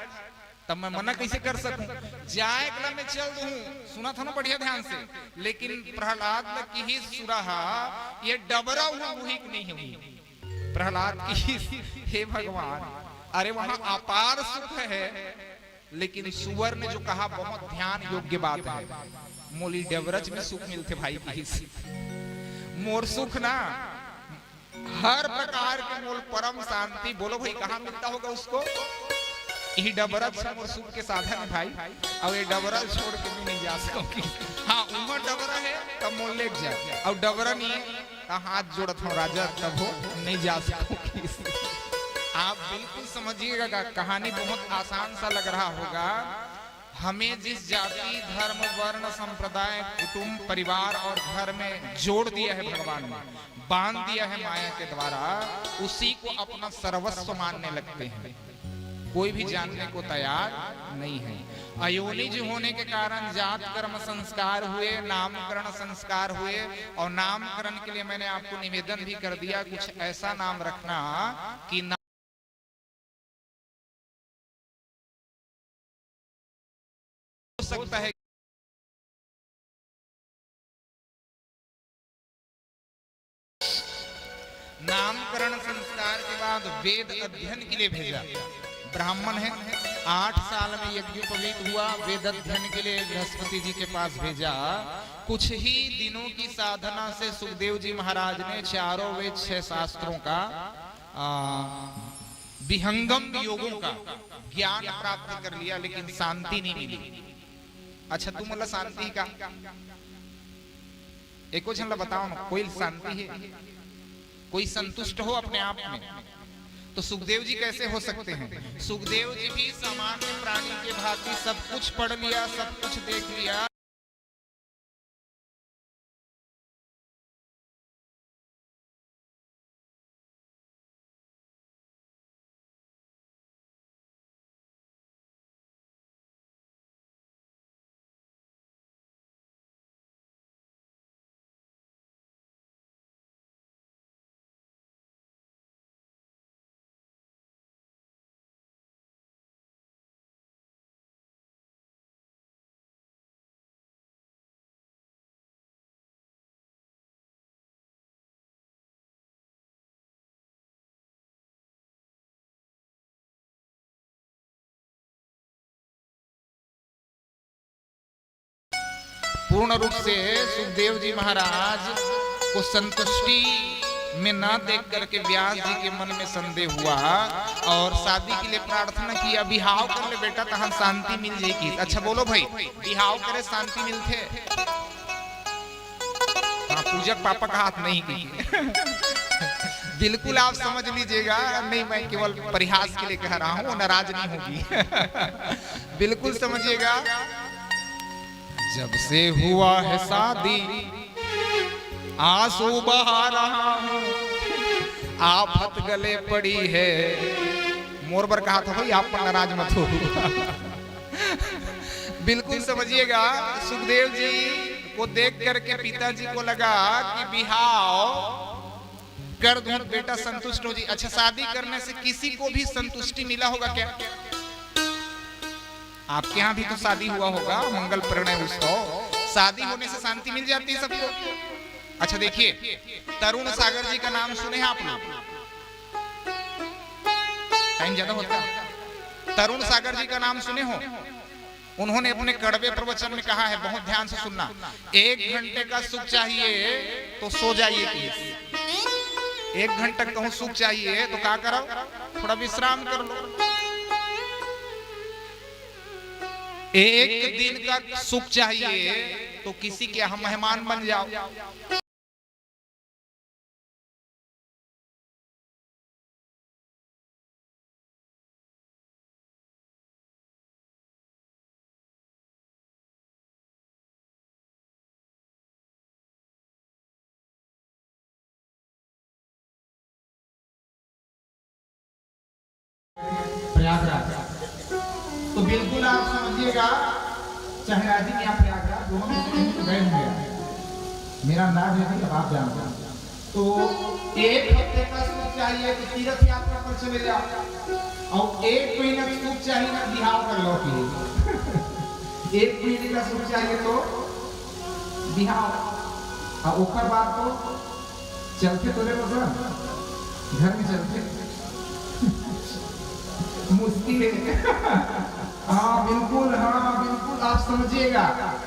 [SPEAKER 2] तब मैं मना कैसे कर सकूं? जाए में चल दूं, सुना था ना बढ़िया ध्यान से, लेकिन प्रहलाद की ही सुरहा ये डबरा हुआ वही नहीं हुई। प्रहलाद की हे भगवान, अरे वहां अपार सुख है, लेकिन सुअर ने जो कहा बहुत ध्यान योग्य बात है, मोली डबरज में सुख मिलते भाई की मोर सुख ना हर प्रकार के मूल परम शांति। बोलो भाई कहाँ मिलता होगा उसको? यही डबरा मोर सुख के साधन है भाई, और ये डबरा छोड़ के भी नहीं जा सकोगी। हाँ उमर डबरा है तब मोल ले जाए, और डबरा नहीं है तो हाथ जोड़त हूँ राजा, तब हो नहीं जा सकोगी। आप बिल्कुल समझिएगा, कहानी बहुत आसान सा लग रहा होगा। हमें जिस जाति, धर्म, वर्ण, संप्रदाय, कुटुंब, परिवार और घर में जोड़ दिया है भगवान ने, बांध दिया है माया के द्वारा, उसी को अपना सर्वस्व मानने लगते हैं। कोई भी जानने को तैयार नहीं है। अयोनिज होने के कारण जात कर्म संस्कार हुए, नामकरण संस्कार हुए, और नामकरण के लिए मैंने आपको निवेदन भी कर दिया, कुछ ऐसा नाम रखना कि सकता है। नामकरण संस्कार के बाद वेद अध्ययन के लिए भेजा। ब्राह्मण है, 8 साल में यज्ञोपवीत हुआ, वेद अध्ययन के लिए बृहस्पति जी के पास भेजा। कुछ ही दिनों की साधना से सुखदेव जी महाराज ने चारों वेद 6 शास्त्रों का विहंगम योगों का ज्ञान प्राप्त कर लिया, लेकिन शांति नहीं मिली। अच्छा तुम मतलब शांति का एको झन बताओ ना, कोई शांति है? कोई संतुष्ट हो अपने आप में? तो सुखदेव जी कैसे हो सकते हैं? सुखदेव जी भी सामान्य प्राणी के भांति सब कुछ पढ़ लिया, सब कुछ देख लिया, पूर्ण रूप से सुखदेव जी महाराज को संतुष्टि में न देख करके व्यास जी के मन में संदेह हुआ और शादी के लिए प्रार्थना की, बिहाव कर ले बेटा तहन शांति मिल जाएगी। अच्छा बोलो भाई, बिहाव करे शांति मिलते? हाँ, पूजक पापा का हाथ नहीं कीजिए। बिल्कुल आप समझ लीजिएगा, नहीं मैं केवल परिहास के लिए कह रहा हूँ, नाराज नहीं होगी। बिल्कुल समझिएगा। जब से हुआ है शादी आंसू बहा रहा हूँ, आफत गले पड़ी है। मोरबर कहा था भाई आप पर नाराज मत हो। बिल्कुल समझिएगा, सुखदेव जी को देख करके पिताजी को लगा कि बिहाव कर दूं बेटा संतुष्ट हो जी। अच्छा, शादी करने से किसी को भी संतुष्टि मिला होगा क्या? आपके यहाँ भी तो शादी हुआ होगा, मंगल परिणय उत्सव, शादी होने से शांति मिल जाती है सबको। अच्छा देखिए, तरुण सागर जी का नाम सुने हैं आप लोग? टाइम ज्यादा होता है। तरुण सागर जी का नाम सुने हो? उन्होंने अपने कड़वे प्रवचन में कहा है, बहुत ध्यान से सुनना, 1 घंटे का सुख चाहिए तो सो जाइए प्लीज। 1 घंटा कहूं सुख चाहिए तो क्या करो, थोड़ा विश्राम कर लो। 1 दिन का सुख चाहिए तो किसी के हम मेहमान बन जाओ। प्रयागराज तो बिल्कुल आप समझिएगा, चाहे राजी या प्रयागराज दोनों में गए होंगे, मेरा अंदाज है कि अब आप जानते हैं। तो 1 हफ्ते का सुख चाहिए तो तीर्थ यात्रा पर चले जाओ, और 1 महीना सुख चाहिए ना बिहाव कर लो कि 1 महीने का सुख चाहिए तो बिहाव, और ओकर बाद तो चलते तो घर में चलते मुश्किल है। हाँ बिल्कुल आप समझिएगा,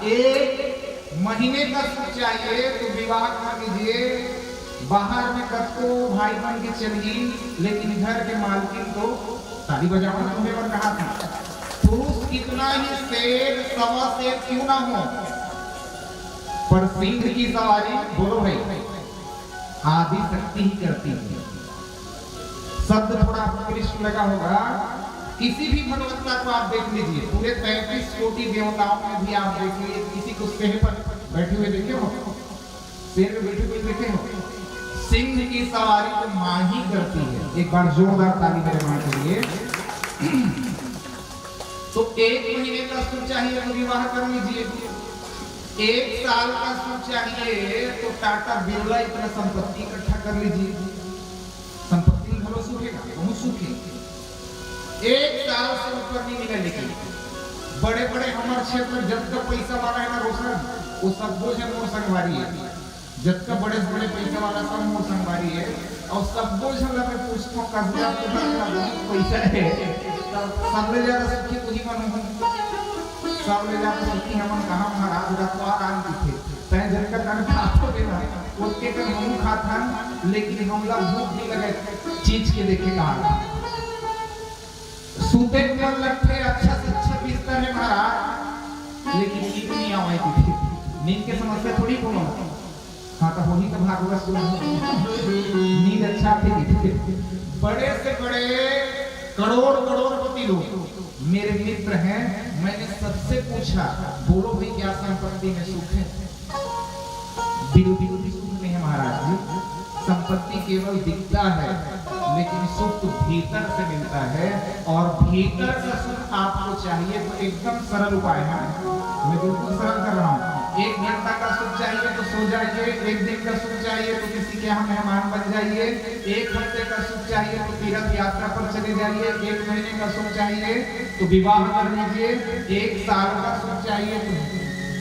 [SPEAKER 2] 1 महीने का सुख चाहिए तो विवाह कर लीजिए। बाहर में कब को भाई बन के चलिए, लेकिन घर के मालकिन तो ताली बजाओ ना, तुम्हें कहा था। पुरुष कितना ही शेर सवा शेर क्यों ना हो, पर सिंह की सवारी बोलो भाई आदि शक्ति ही करती है। शब्द थोड़ा कृष्ण लगा होगा, किसी भी भगवत्ता को आप देख लीजिए, पूरे 33 कोटि देवताओं में भी आप देखिए, किसी को शेर पर बैठे हुए देखे हो? शेर पे बैठे हुए देखे हो? सिंह की सवारी तो मां ही करती है। एक बार जोरदार ताली मेरे मां के लिए। तो 1 महीने का सुख चाहिए तो विवाह कर लीजिए। 1 साल का सुख चाहिए तो टाटा बिरला इतना संपत्ति इकट्ठा कर लीजिए। संपत्ति में भलो सुखेगा, बहुत सुख है। 1 साल से ऊपर नहीं मिले, लेकिन बड़े बड़े हमारे क्षेत्र में जब का पैसा वाला है ना रोशन, वो सब बोझ है मोर संगवारी है। जब का बड़े बड़े पैसा वाला सब मोर संगवारी है, और सब बोझ हम लोग पूछते हैं कब्जा के बहुत पैसा है, सब ले ज्यादा सुखी तो ही बनूं, सब ले ज्यादा सुखी हम कहाँ महाराज रखवा राम की थे तय जन का कान खातो देना उसके कर हम खाता, लेकिन हम लोग भूख नहीं लगे चीज के देखे कहा सूते पर लगते अच्छा से अच्छा बिस्तर है महाराज, लेकिन नींद नहीं आवाई थी। नींद के समस्या थोड़ी कोनो, हाँ तो वही तो भागवत सुन, नींद अच्छा थी। बड़े से बड़े करोड़पति लोग मेरे मित्र हैं, मैंने सबसे पूछा बोलो भाई क्या संपत्ति में सुख है? बिल्कुल सुख नहीं है महाराज जी, संपत्ति केवल दिखता है, लेकिन सुख तो भीतर से मिलता है, और भीतर का सुख आपको चाहिए तो एकदम सरल उपाय है। मैं बिल्कुल सरल कर रहा हूँ। 1 घंटा का सुख चाहिए तो सो जाइए, 1 दिन का सुख चाहिए तो किसी के यहाँ मेहमान बन जाइए, 1 हफ्ते का सुख चाहिए तो तीर्थ यात्रा पर चले जाइए, 1 महीने का सुख चाहिए तो विवाह कर लीजिए, 1 साल का सुख चाहिए तो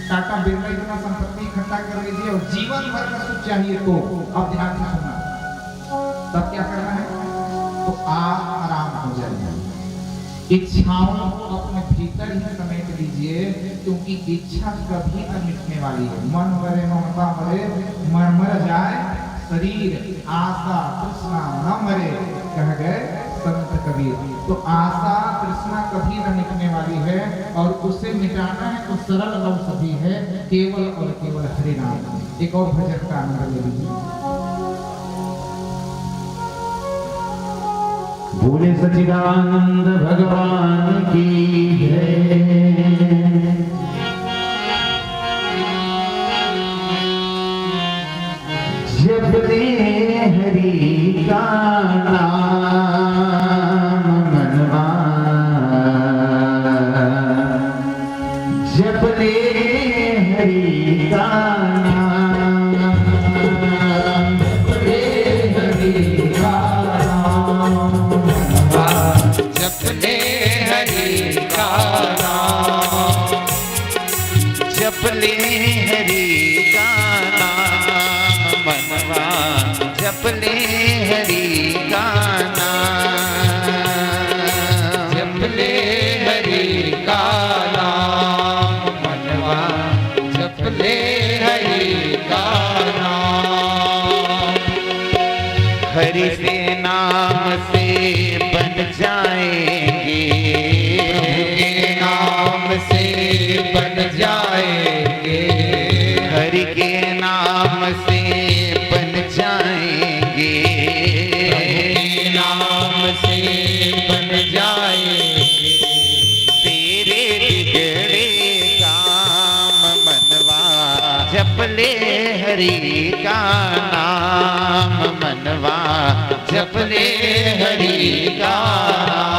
[SPEAKER 2] टाटा बिरला इतना संपत्ति इकट्ठा कर लीजिए, और जीवन भर का सुख चाहिए तो अब ध्यान से सुनना, तब क्या करना है? तो आप आराम हो जाइए, इच्छाओं को अपने भीतर ही समेट
[SPEAKER 3] कीजिए, क्योंकि इच्छा कभी न मिटने वाली है। मन मरे ममता मरे, मर मर जाए शरीर, आशा तृष्णा न मरे, कह गए संत कबीर। तो आशा तृष्णा कभी न मिटने वाली है, और उसे मिटाना है तो सरल औषधि है, केवल और केवल हरि नाम। एक और भजन का आनंद ले लीजिए।
[SPEAKER 1] बोले सच्चिदानंद भगवान की जय। जपते हरि का नाम मनवा, जपते हरि का नाम, जपते हरि का
[SPEAKER 2] जपले हरि का नाम,
[SPEAKER 1] जपले हरि का नाम मनवा, जपले हरि का नाम,
[SPEAKER 2] जपले हरि का नाम मनवा, जपले हरि का नाम।
[SPEAKER 1] हरि से नाम से बन जाएंगे,
[SPEAKER 2] प्रभु के नाम से बन जाएंगे,
[SPEAKER 1] हरि के नाम से बन जाएंगे,
[SPEAKER 2] प्रभु के नाम से बन जाएंगे।
[SPEAKER 1] तेरे बिगड़े काम मनवा, जपले हरि का नाम मनवा, जपले हरि का नाम।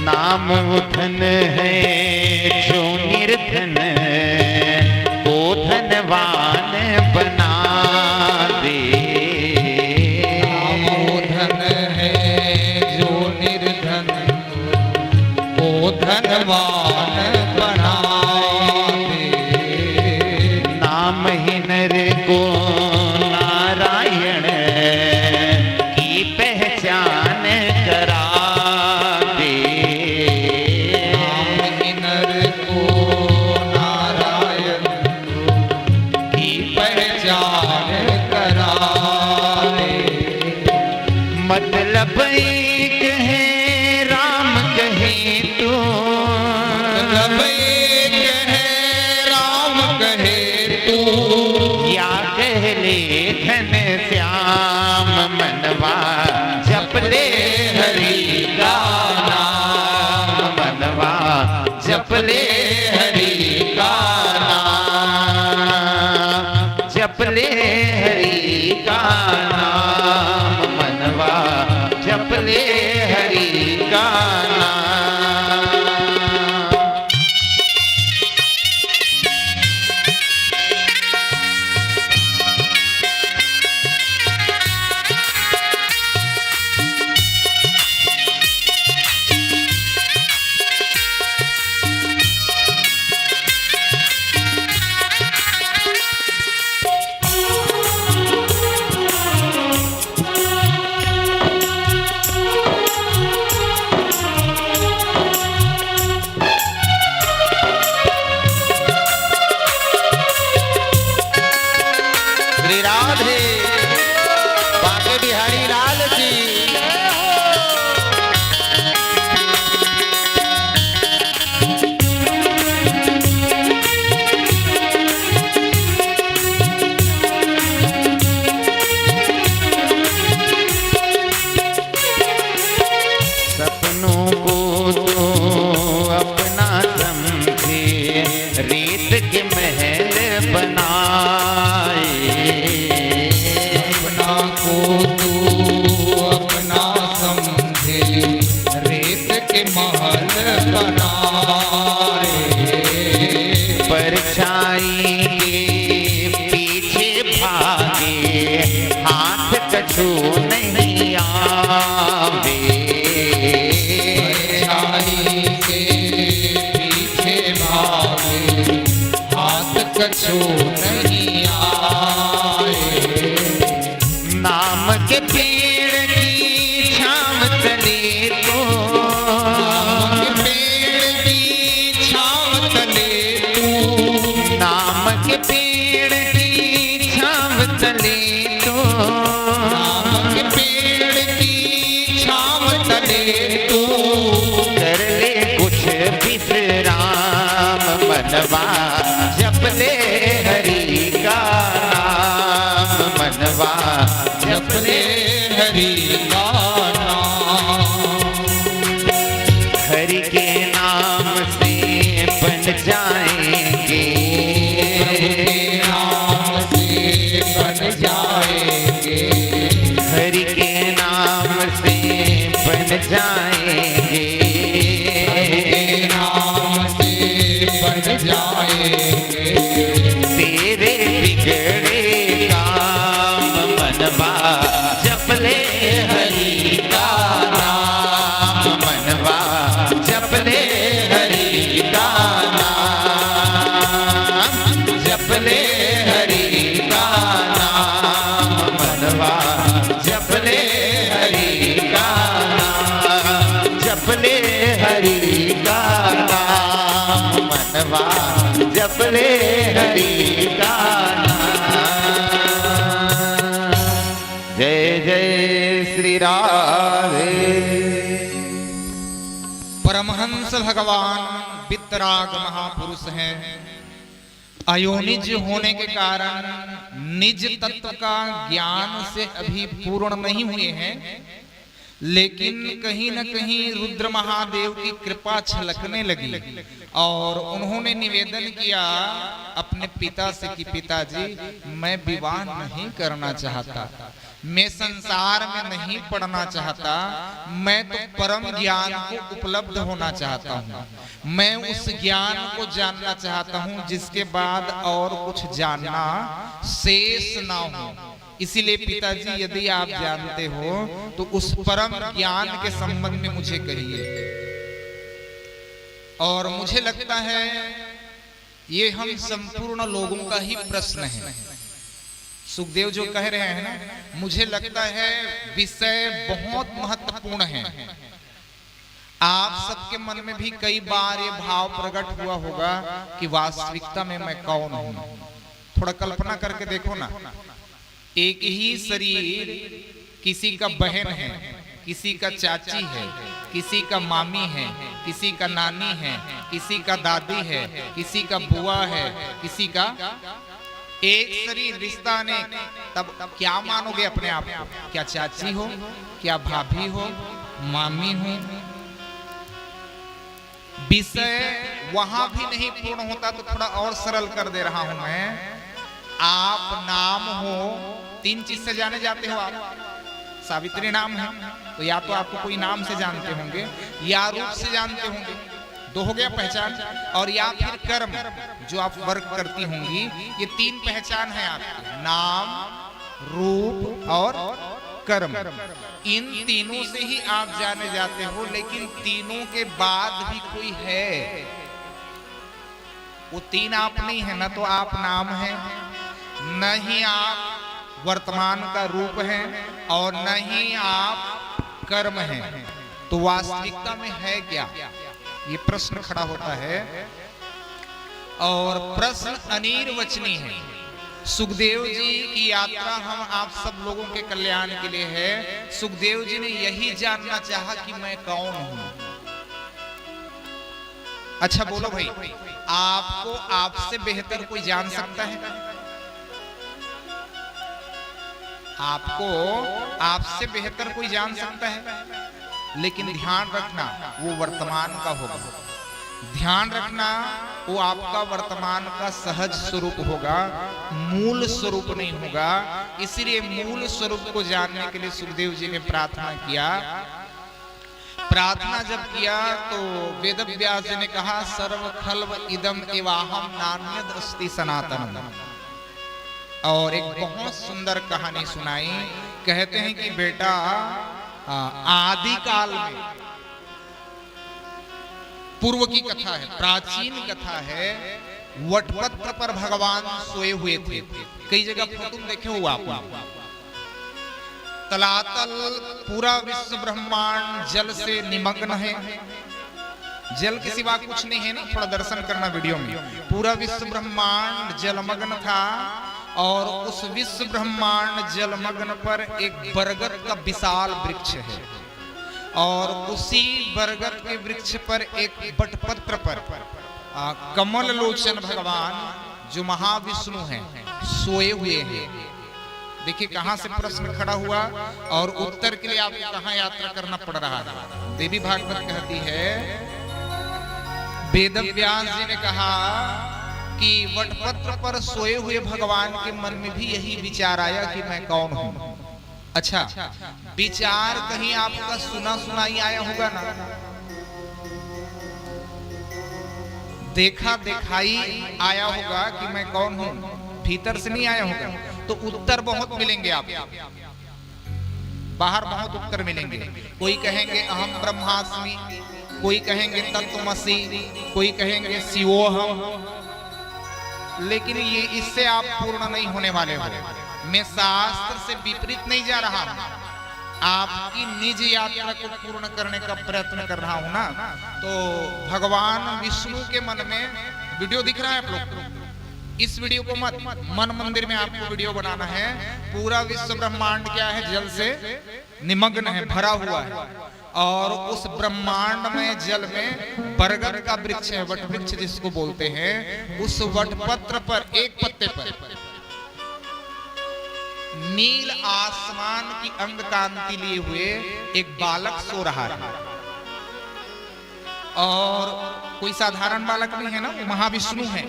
[SPEAKER 1] नाम उधन है जो निर्धन को धनवान बना दे,
[SPEAKER 2] नाम धन है जो निर्धन को धनवान बना दे।
[SPEAKER 1] नाम ही नर को नारायण की पहचान करा दे,
[SPEAKER 2] नाम ही नर को नारायण की पहचान करा दे।
[SPEAKER 1] मतलब एक है राम कहे तू,
[SPEAKER 2] मतलब एक है राम कहे तू,
[SPEAKER 1] या कह ले घन श्याम मनवा, जपले हरि का नाम मनवा, जपले हरि का नाम, जपले हरि का नाम मनवा, जपले हरि का नाम। श्री राधे बांके बिहारी लाल की। सपनों को तो अपना समझे, रेत के महल बना कछु नहीं आवे,
[SPEAKER 2] परछाई के पीछे भागे हाथ कछु नहीं आए।
[SPEAKER 1] नाम के पेड़ की छाँव तले तो,
[SPEAKER 2] नाम के पेड़ की छाँव तले तू,
[SPEAKER 1] नाम के पेड़ की छाँव तले तो,
[SPEAKER 2] नाम के पेड़ की छाँव तले तू,
[SPEAKER 1] कर ले कुछ विश्राम मनवा, जप ले हरि का नाम मनवा, जप ले
[SPEAKER 2] हरि का नाम।
[SPEAKER 1] हरि के नाम से बन जाएंगे,
[SPEAKER 2] नाम से बन जाएंगे,
[SPEAKER 1] हरि के नाम से बन जाएंगे,
[SPEAKER 2] नाम से बन जाएंगे।
[SPEAKER 1] तेरे बिगड़े काम मनवा, जप ले हरि का नाम मनवा, जप ले हरि का नाम, जप ले हरि का नाम मनवा, जप ले हरि का नाम, जप ले हरि का नाम मनवा, जप ले हरि का नाम। जय जय श्री राधे।
[SPEAKER 2] परमहंस भगवान वितराग महापुरुष हैं। अयोनिज होने के कारण निज तत्व का ज्ञान से अभी पूर्ण नहीं हुए हैं, लेकिन कहीं न कहीं रुद्र महादेव की कृपा छलकने लगी और उन्होंने निवेदन किया अपने पिता से कि पिताजी, मैं विवाह नहीं करना चाहता, मैं संसार में नहीं पढ़ना चाहता, मैं तो परम ज्ञान को उपलब्ध होना चाहता हूँ, मैं उस ज्ञान को जानना चाहता हूँ जिसके बाद और कुछ जानना शेष ना हो। इसीलिए पिताजी, यदि आप जानते हो तो उस परम ज्ञान के संबंध में मुझे कहिए। और मुझे लगता है ये हम संपूर्ण लोगों का ही प्रश्न है। सुखदेव जो कह रहे हैं ना, मुझे लगता है विषय बहुत महत्वपूर्ण है। आप सबके मन में भी कई बार ये भाव प्रकट हुआ होगा कि वास्तविकता में मैं कौन हूं। थोड़ा कल्पना करके देखो ना, एक ही शरीर, किसी का बहन है, किसी का चाची है, किसी का मामी है, किसी का नानी है, किसी का दादी है, किसी का बुआ है, किसी का एक शरीर, रिश्ता ने, तब क्या मानोगे अपने आप को? क्या चाची हो, क्या भाभी हो, मामी हो? विषय वहां भी नहीं पूर्ण होता तो थोड़ा और सरल कर दे रहा हूं मैं। आप नाम हो, तीन चीज से जाने जाते हो आप। सावित्री नाम है तो या तो आपको कोई नाम से जानते होंगे या रूप से जानते होंगे, दो हो गया पहचान, और या फिर कर्म जो आप वर्क करती होंगी। ये तीन पहचान है आपकी, नाम, रूप और कर्म। इन तीनों से ही आप जाने जाते हो, लेकिन तीनों के बाद भी कोई है। वो तीन आप नहीं है, ना तो आप नाम है, न ही आप वर्तमान का रूप है, और न ही आप कर्म हैं। तो वास्तविकता में है क्या, ये प्रश्न खड़ा होता है। और प्रश्न अनिर्वचनीय है। सुखदेव जी की यात्रा हम आप सब लोगों के कल्याण के लिए है। सुखदेव जी ने यही जानना चाहा कि मैं कौन हूं। अच्छा बोलो भाई, आपको आपसे बेहतर कोई जान सकता है? आपको आपसे बेहतर कोई जान सकता है? लेकिन ध्यान रखना, वो वर्तमान का होगा। ध्यान रखना, वो आपका वर्तमान का सहज स्वरूप होगा, मूल स्वरूप नहीं होगा। इसलिए मूल स्वरूप को जानने के लिए सुखदेव जी ने प्रार्थना किया। प्रार्थना जब किया तो वेद व्यास जी ने कहा, सर्व खल्व इदम एवाहम नान्यद अस्ति सनातनम। और एक बहुत सुंदर कहानी सुनाई। कहते हैं कि बेटा आदि काल में पूर्व की कथा है, प्राचीन कथा है, वटपत्र पर भगवान सोए हुए थे। कई जगह फोटो देखे हो आप, तलातल पूरा विश्व ब्रह्मांड जल से निमग्न है, जल के सिवा कुछ नहीं है ना, थोड़ा दर्शन करना वीडियो में। पूरा विश्व ब्रह्मांड जलमग्न था और उस विश्व ब्रह्मांड जलमग्न पर एक बरगद का विशाल वृक्ष है और उसी बरगद के वृक्ष पर एक बटपत्र पर कमल लोचन भगवान जो महाविष्णु हैं सोए हुए हैं। देखिए कहां से प्रश्न खड़ा हुआ और उत्तर के लिए आपको कहां यात्रा करना पड़ रहा है। देवी भागवत कहती है, वेद व्यास जी ने कहा कि वटपत्र पर सोए हुए भगवान के मन में भी यही विचार आया कि मैं कौन हूं। अच्छा, विचार कहीं आपका सुना सुनाई आया होगा ना, देखा दिखाई आया होगा कि मैं कौन हूं, भीतर से नहीं आया होगा। तो उत्तर बहुत मिलेंगे आपको, बाहर बहुत उत्तर मिलेंगे। कोई कहेंगे अहम ब्रह्मास्मि, कोई कहेंगे तत्वमसि, कोई कहेंगे शिवोहम, लेकिन ये इससे आप पूर्ण नहीं होने वाले हो। मैं शास्त्र से विपरीत नहीं जा रहा हूं, आपकी निज यात्रा को पूर्ण करने का प्रयत्न कर रहा हूं ना। तो भगवान विष्णु के मन में, वीडियो दिख रहा है आप लोग, इस वीडियो को मत, मन मंदिर में आपको वीडियो बनाना है। पूरा विश्व ब्रह्मांड क्या है, जल से निमग्न है, भरा हुआ है और उस ब्रह्मांड में जल में बरगद का वृक्ष है, वट वृक्ष जिसको बोलते हैं। उस वटपत्र पर एक पत्ते पर नील आसमान की अंग कांति लिए हुए एक बालक सो रहा है और कोई साधारण बालक नहीं है ना, महाविष्णु है।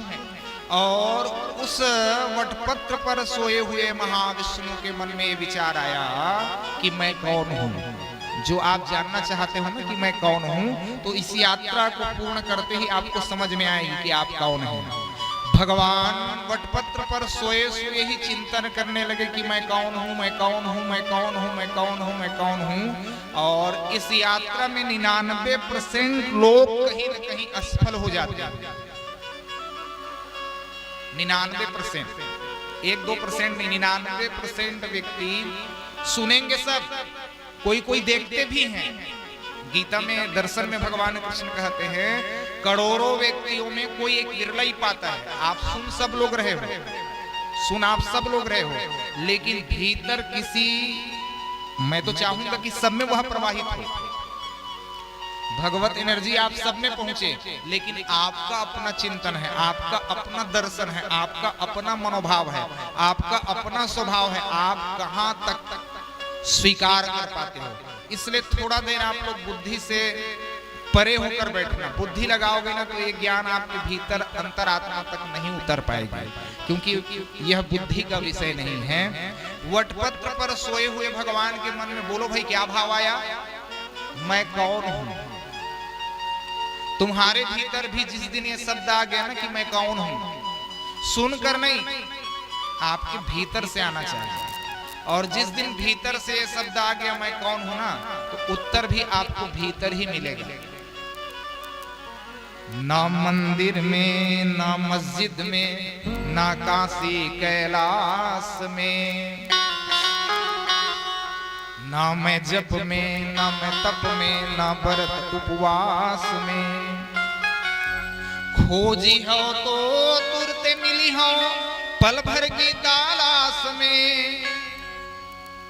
[SPEAKER 2] और उस वटपत्र पर सोए हुए महाविष्णु के मन में विचार आया कि मैं कौन हूं। जो आप जानना चाहते हो ना कि मैं कौन हूं, तो इस यात्रा को पूर्ण करते ही आपको समझ में आएगी कि आप कौन हैं। भगवान वटपत्र पर सोए सोए ही चिंतन करने लगे कि मैं कौन हूं, मैं कौन हूं, मैं कौन हूं, मैं कौन हूं, मैं कौन हूं। और इस यात्रा में 99% लोग कहीं न कहीं असफल हो जाते हैं। 99%, 1-2% नहीं, 99% व्यक्ति सुनेंगे सब, कोई कोई देखते भी हैं। गीता में दर्शन में भगवान कृष्ण कहते हैं, करोड़ों व्यक्तियों में कोई एक विरला ही पाता है। आप सुन सब लोग रहे हो, सुन आप सब लोग रहे हो, लेकिन भीतर किसी, मैं तो चाहूंगा कि सब में वह प्रवाहित हो, भगवत एनर्जी आप सब में पहुंचे, लेकिन आपका अपना चिंतन है, आपका अपना दर्शन है, आपका अपना मनोभाव है, आपका अपना स्वभाव है, आप कहां तक स्वीकार कर पाते हो। इसलिए थोड़ा देर आप लोग बुद्धि से परे होकर बैठना। बुद्धि लगाओगे ना तो ये ज्ञान आपके भीतर अंतरात्मा तक नहीं उतर पाएगी, क्योंकि यह बुद्धि का विषय नहीं है। वटपत्र पर सोए हुए भगवान के मन में, बोलो भाई क्या भाव आया, मैं कौन हूं। तुम्हारे भीतर भी जिस दिन ये शब्द आ गया ना कि मैं कौन हूं, सुनकर नहीं, आपके भीतर से आना चाहिए। और जिस दिन भीतर से ये शब्द आ गया मैं कौन हूं ना, तो उत्तर भी आपको भीतर ही मिलेगा। ना मंदिर में, ना मस्जिद में, ना काशी कैलाश में, ना मैं जप में, ना मैं तप में, ना व्रत उपवास में। खोजी हो तो तुरते मिली हो, पल भर की तलाश में।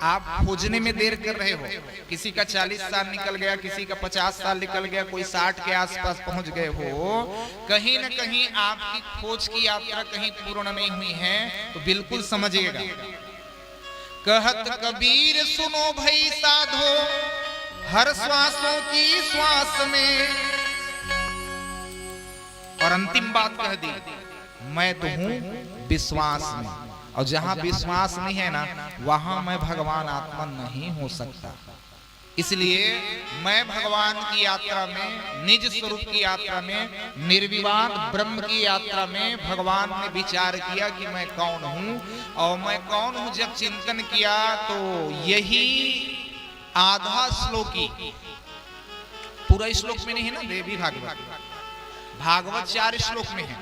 [SPEAKER 2] आप खोजने में देर कर रहे हो। किसी का 40 साल निकल गया, किसी का 50 साल निकल गया, कोई 60 के आसपास पहुंच गए हो। कहीं न कहीं आपकी खोज की यात्रा कहीं पूर्ण नहीं हुई है, तो बिल्कुल समझिएगा। कहत कबीर सुनो भई साधो, हर श्वासों की श्वास में। और अंतिम बात कह दी, मैं तो हूं विश्वास में, और जहां विश्वास नहीं है ना, वहां मैं भगवान आत्मा नहीं हो सकता। इसलिए मैं भगवान की यात्रा में, निज स्वरूप की यात्रा में, निर्विवाद ब्रह्म की यात्रा में भगवान ने विचार किया कि मैं कौन हूं, और मैं कौन हूं जब चिंतन किया तो यही आधा श्लोकी, पूरा श्लोक में नहीं है ना देवी भागवत, भागवत 4 श्लोक में है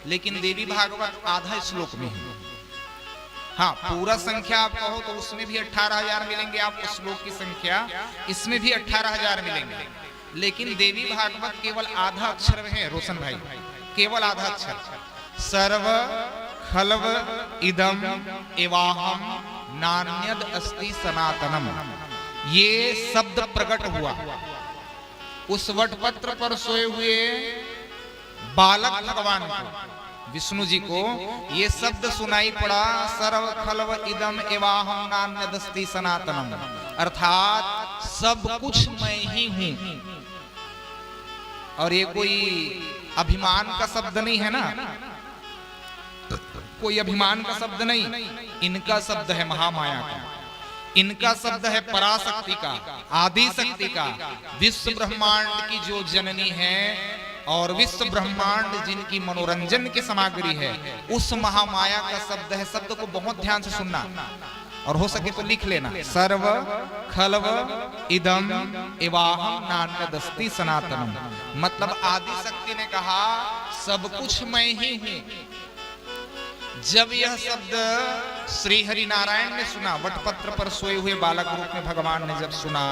[SPEAKER 2] लेकिन देवी भागवत आधा श्लोक में है। हाँ, पूरा संख्या आप कहो तो उसमें भी 18,000 मिलेंगे आपको श्लोक की संख्या, इसमें भी 18,000 मिलेंगे, लेकिन देवी भागवत केवल आधा अक्षर में है रोशन भाई, केवल आधा अक्षर। सर्व खलव इदम एवाहम नान्यद अस्ति सनातनम, ये शब्द प्रकट हुआ उस वटपत्र पर सोए हुए बालक भगवान को, विष्णु जी को ये शब्द सुनाई पड़ा, सर्व खलव इदम एवाहम नान्यदस्ति सनातनम, अर्थात सब कुछ मैं ही हूं। और ये कोई अभिमान का शब्द नहीं है ना, कोई अभिमान का शब्द नहीं, इनका शब्द है महामाया का, इनका शब्द है पराशक्ति का, आदि शक्ति का, विश्व ब्रह्मांड की जो जननी है और विश्व ब्रह्मांड जिनकी मनोरंजन की सामग्री है, उस महामाया का शब्द है। शब्द को बहुत ध्यान से सुनना और हो सके तो लिख लेना, सर्व खलव इदम एवाहम नान्यदस्ति सनातनम, मतलब आदि शक्ति ने कहा सब कुछ मैं ही हूं। जब यह शब्द श्री हरि नारायण ने सुना, वटपत्र पर सोए हुए बालक रूप में भगवान ने जब सुना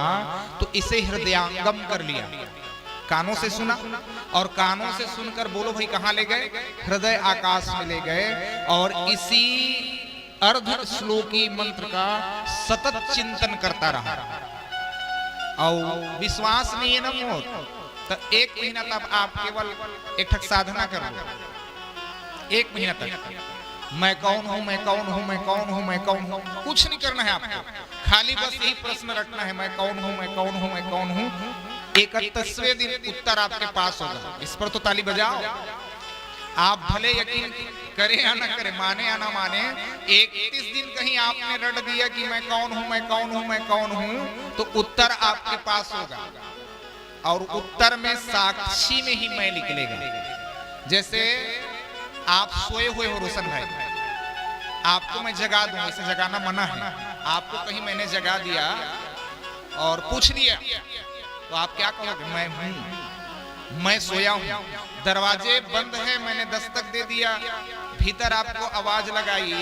[SPEAKER 2] तो इसे हृदयांगम कर लिया, कानों से सुना और कानों से सुनकर बोलो भाई कहां ले गए, हृदय आकाश में ले गए, और इसी अर्ध श्लोकी मंत्र का सतत चिंतन करता रहा। और विश्वास नहीं है ना हो तो 1 महीना तक आप केवल एक ठक साधना करो, 1 महीना तक मैं कौन हूं, मैं कौन हूं, मैं कौन हूं, मैं कौन हूं, कुछ नहीं करना है आपको, खाली बस यही प्रश्न रखना है, मैं कौन हूं, मैं कौन हूं, मैं कौन हूं। 31वें दिन उत्तर आपके पास होगा। इस पर तो ताली बजाओ। आप भले यकीन करें या ना करें, माने या ना माने, 31 दिन कहीं आपने रट दिया कि मैं कौन हूं, मैं कौन हूं, मैं कौन हूं, तो उत्तर आपके पास होगा, और उत्तर में साक्षी में ही मैं निकलेगा। जैसे आप सोए हुए हो रोशन भाई, आपको मैं जगा दूं, इसे जगाना मना है, आपको कहीं मैंने जगा दिया और पूछ लिया तो आप क्या कहोगे, मैं हूं, मैं सोया हूं, दरवाजे बंद है, मैंने दस्तक दे दिया, भीतर आपको आवाज लगाई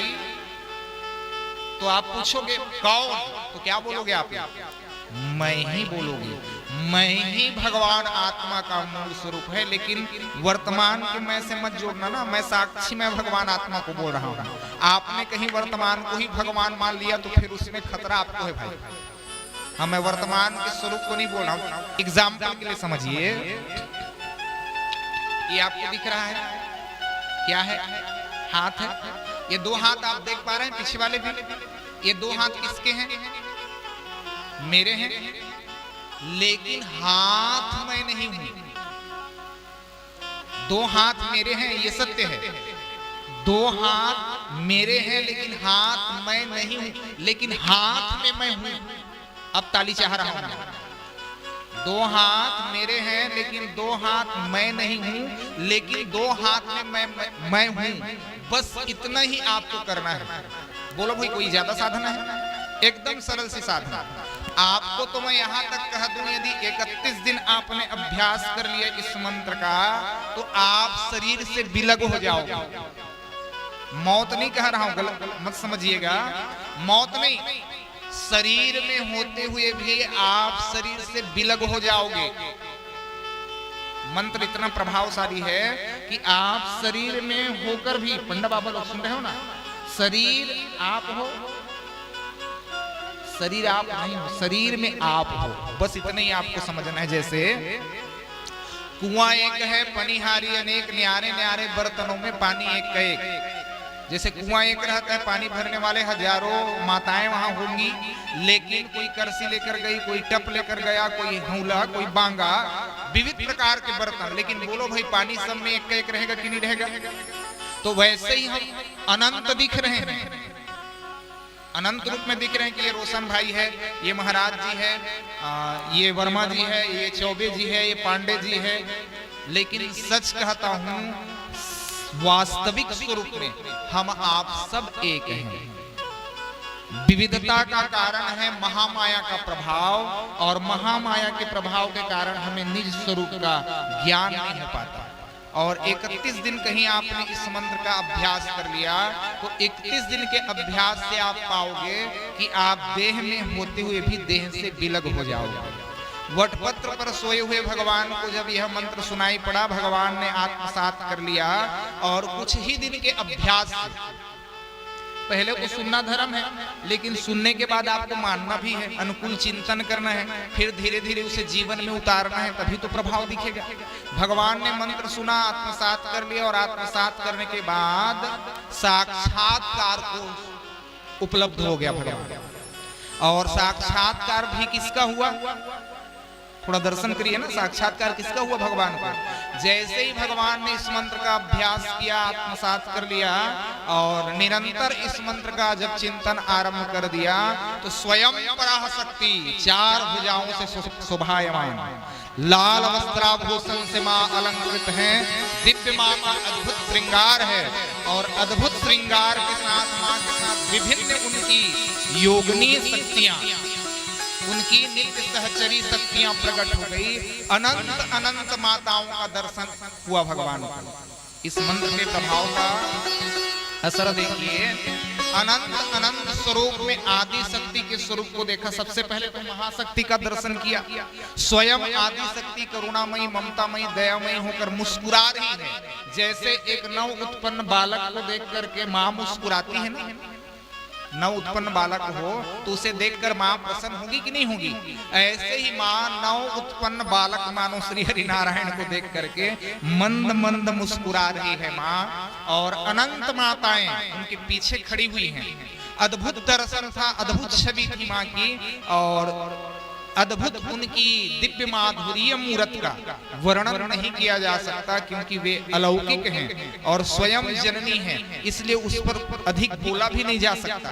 [SPEAKER 2] तो आप पूछोगे कौन, तो क्या बोलोगे आप, मैं ही बोलोगे। मैं ही भगवान आत्मा का मूल स्वरूप है, लेकिन वर्तमान के मैं से मत जोड़ना ना, मैं साक्षी में भगवान आत्मा को बोल रहा हूं। आपने कहीं वर्तमान को ही भगवान मान लिया तो फिर उसमें खतरा आपको है भाई। हाँ, मैं वर्तमान के स्वरूप को नहीं बोल रहा हूं, एग्जाम्पल के लिए समझिए। ये आपको दिख रहा है क्या है, हाथ है, ये 2 हाथ आप देख पा रहे हैं, पीछे वाले भी, ये 2 हाथ किसके हैं, मेरे हैं, लेकिन हाथ मैं नहीं हूं। 2 हाथ मेरे हैं, ये सत्य है, 2 हाथ मेरे हैं लेकिन हाथ मैं नहीं हूं, लेकिन हाथ में मैं हूं। अब ताली चाह रहा हूं, 2 हाथ मेरे हैं लेकिन 2 हाथ मैं नहीं हूं, लेकिन 2 हाथ में मैं हूं। बस इतना ही आपको करना है। बोलो भाई कोई ज्यादा साधना है, एकदम सरल सी साधना। आपको तो मैं यहां तक कह दूं, यदि 31 दिन आपने अभ्यास कर लिया इस मंत्र का तो आप शरीर से विलग हो जाओगे। मौत नहीं कह रहा हूं, गलत मत समझिएगा, मौत नहीं, शरीर में होते हुए भी आप शरीर से विलग हो जाओगे। मंत्र इतना प्रभावशाली है कि आप शरीर में होकर भी, पंडा बाबा लोग सुन रहे हो ना, शरीर आप हो, शरीर आप नहीं हो, शरीर में आप हो, बस इतना ही आपको समझना है। जैसे कुआं एक है, पनिहारी अनेक, न्यारे न्यारे बर्तनों में पानी एक का एक। जैसे कुआं एक रहता है, पानी भरने वाले हजारों माताएं वहां होंगी, लेकिन कोई करसी लेकर गई, कोई टप लेकर गया, कोई हौला, कोई बांगा, विविध प्रकार के बर्तन, लेकिन बोलो भाई पानी सब में एक का एक रहेगा कि नहीं रहेगा। तो वैसे ही हम अनंत दिख रहे हैं, अनंत रूप में दिख रहे हैं कि ये रोशन भाई है, ये महाराज जी है, ये वर्मा जी है, ये चौबे जी है, ये पांडे जी है। लेकिन सच कहता हूं, वास्तविक स्वरूप में हम आप सब एक हैं। विविधता का कारण है महामाया का प्रभाव, और महामाया के प्रभाव के कारण हमें निज स्वरूप का ज्ञान नहीं हो पाता। और 31 दिन कहीं आपने इस मंत्र का अभ्यास कर लिया तो 31 दिन के अभ्यास से आप पाओगे कि आप देह में होते हुए भी देह से विलग हो जाओगे। वटपत्र पर सोए हुए भगवान को जब यह मंत्र सुनाई पड़ा, भगवान ने आत्मसात कर लिया, और कुछ ही दिन के अभ्यास से, पहले तो सुनना धर्म है, लेकिन सुनने के बाद आपको मानना भी है, अनुकूल चिंतन करना है, फिर धीरे धीरे उसे जीवन में उतारना है, तभी तो प्रभाव दिखेगा। भगवान ने मंत्र सुना, आत्मसात कर लिया, और आत्मसात करने के बाद साक्षात्कार को उपलब्ध हो गया भगवान। और साक्षात्कार भी किसका हुआ? थोड़ा दर्शन करिए ना, साक्षात्कार किसका हुआ? भगवान का। जैसे ही भगवान ने इस मंत्र का अभ्यास किया, आत्मसात कर लिया, और निरंतर इस मंत्र का जब चिंतन आरंभ कर दिया, तो स्वयं पराशक्ति 4 भुजाओं से शोभायमान, लाल वस्त्राभूषण से मां अलंकृत हैं। दिव्य मां का अद्भुत श्रृंगार है, और अद्भुत श्रृंगार के साथ मां के साथ विभिन्न उनकी योगिनी शक्तियां, उनकी नित्य सहचरी शक्तियां प्रकट हो गई। अनंत अनंत माताओं का दर्शन हुआ भगवान को। इस मंत्र के प्रभाव का असर देखिए। अनंत अनंत स्वरूप में आदि शक्ति के स्वरूप को देखा। सबसे पहले तो महाशक्ति का दर्शन किया। स्वयं आदि शक्ति करुणामयी, ममतामयी, दयामयी होकर मुस्कुरा रही है। जैसे एक नव उत्पन्न बालक को देख करके माँ मुस्कुराती है ना, नव उत्पन्न बालक हो तो उसे देखकर मां प्रसन्न होगी कि नहीं होगी? ऐसे ही मां नव उत्पन्न बालक मानो श्री हरि नारायण को देख करके मंद मंद मुस्कुरा रही है मां, और अनंत माताएं उनके पीछे खड़ी हुई हैं। अद्भुत दर्शन था, अद्भुत छवि थी मां की, और अद्भुत उनकी दिव्य माधुर्य मूर्त का वर्णन नहीं किया जा सकता, क्योंकि वे अलौकिक हैं और स्वयं जननी हैं, इसलिए उस पर अधिक बोला भी नहीं जा सकता।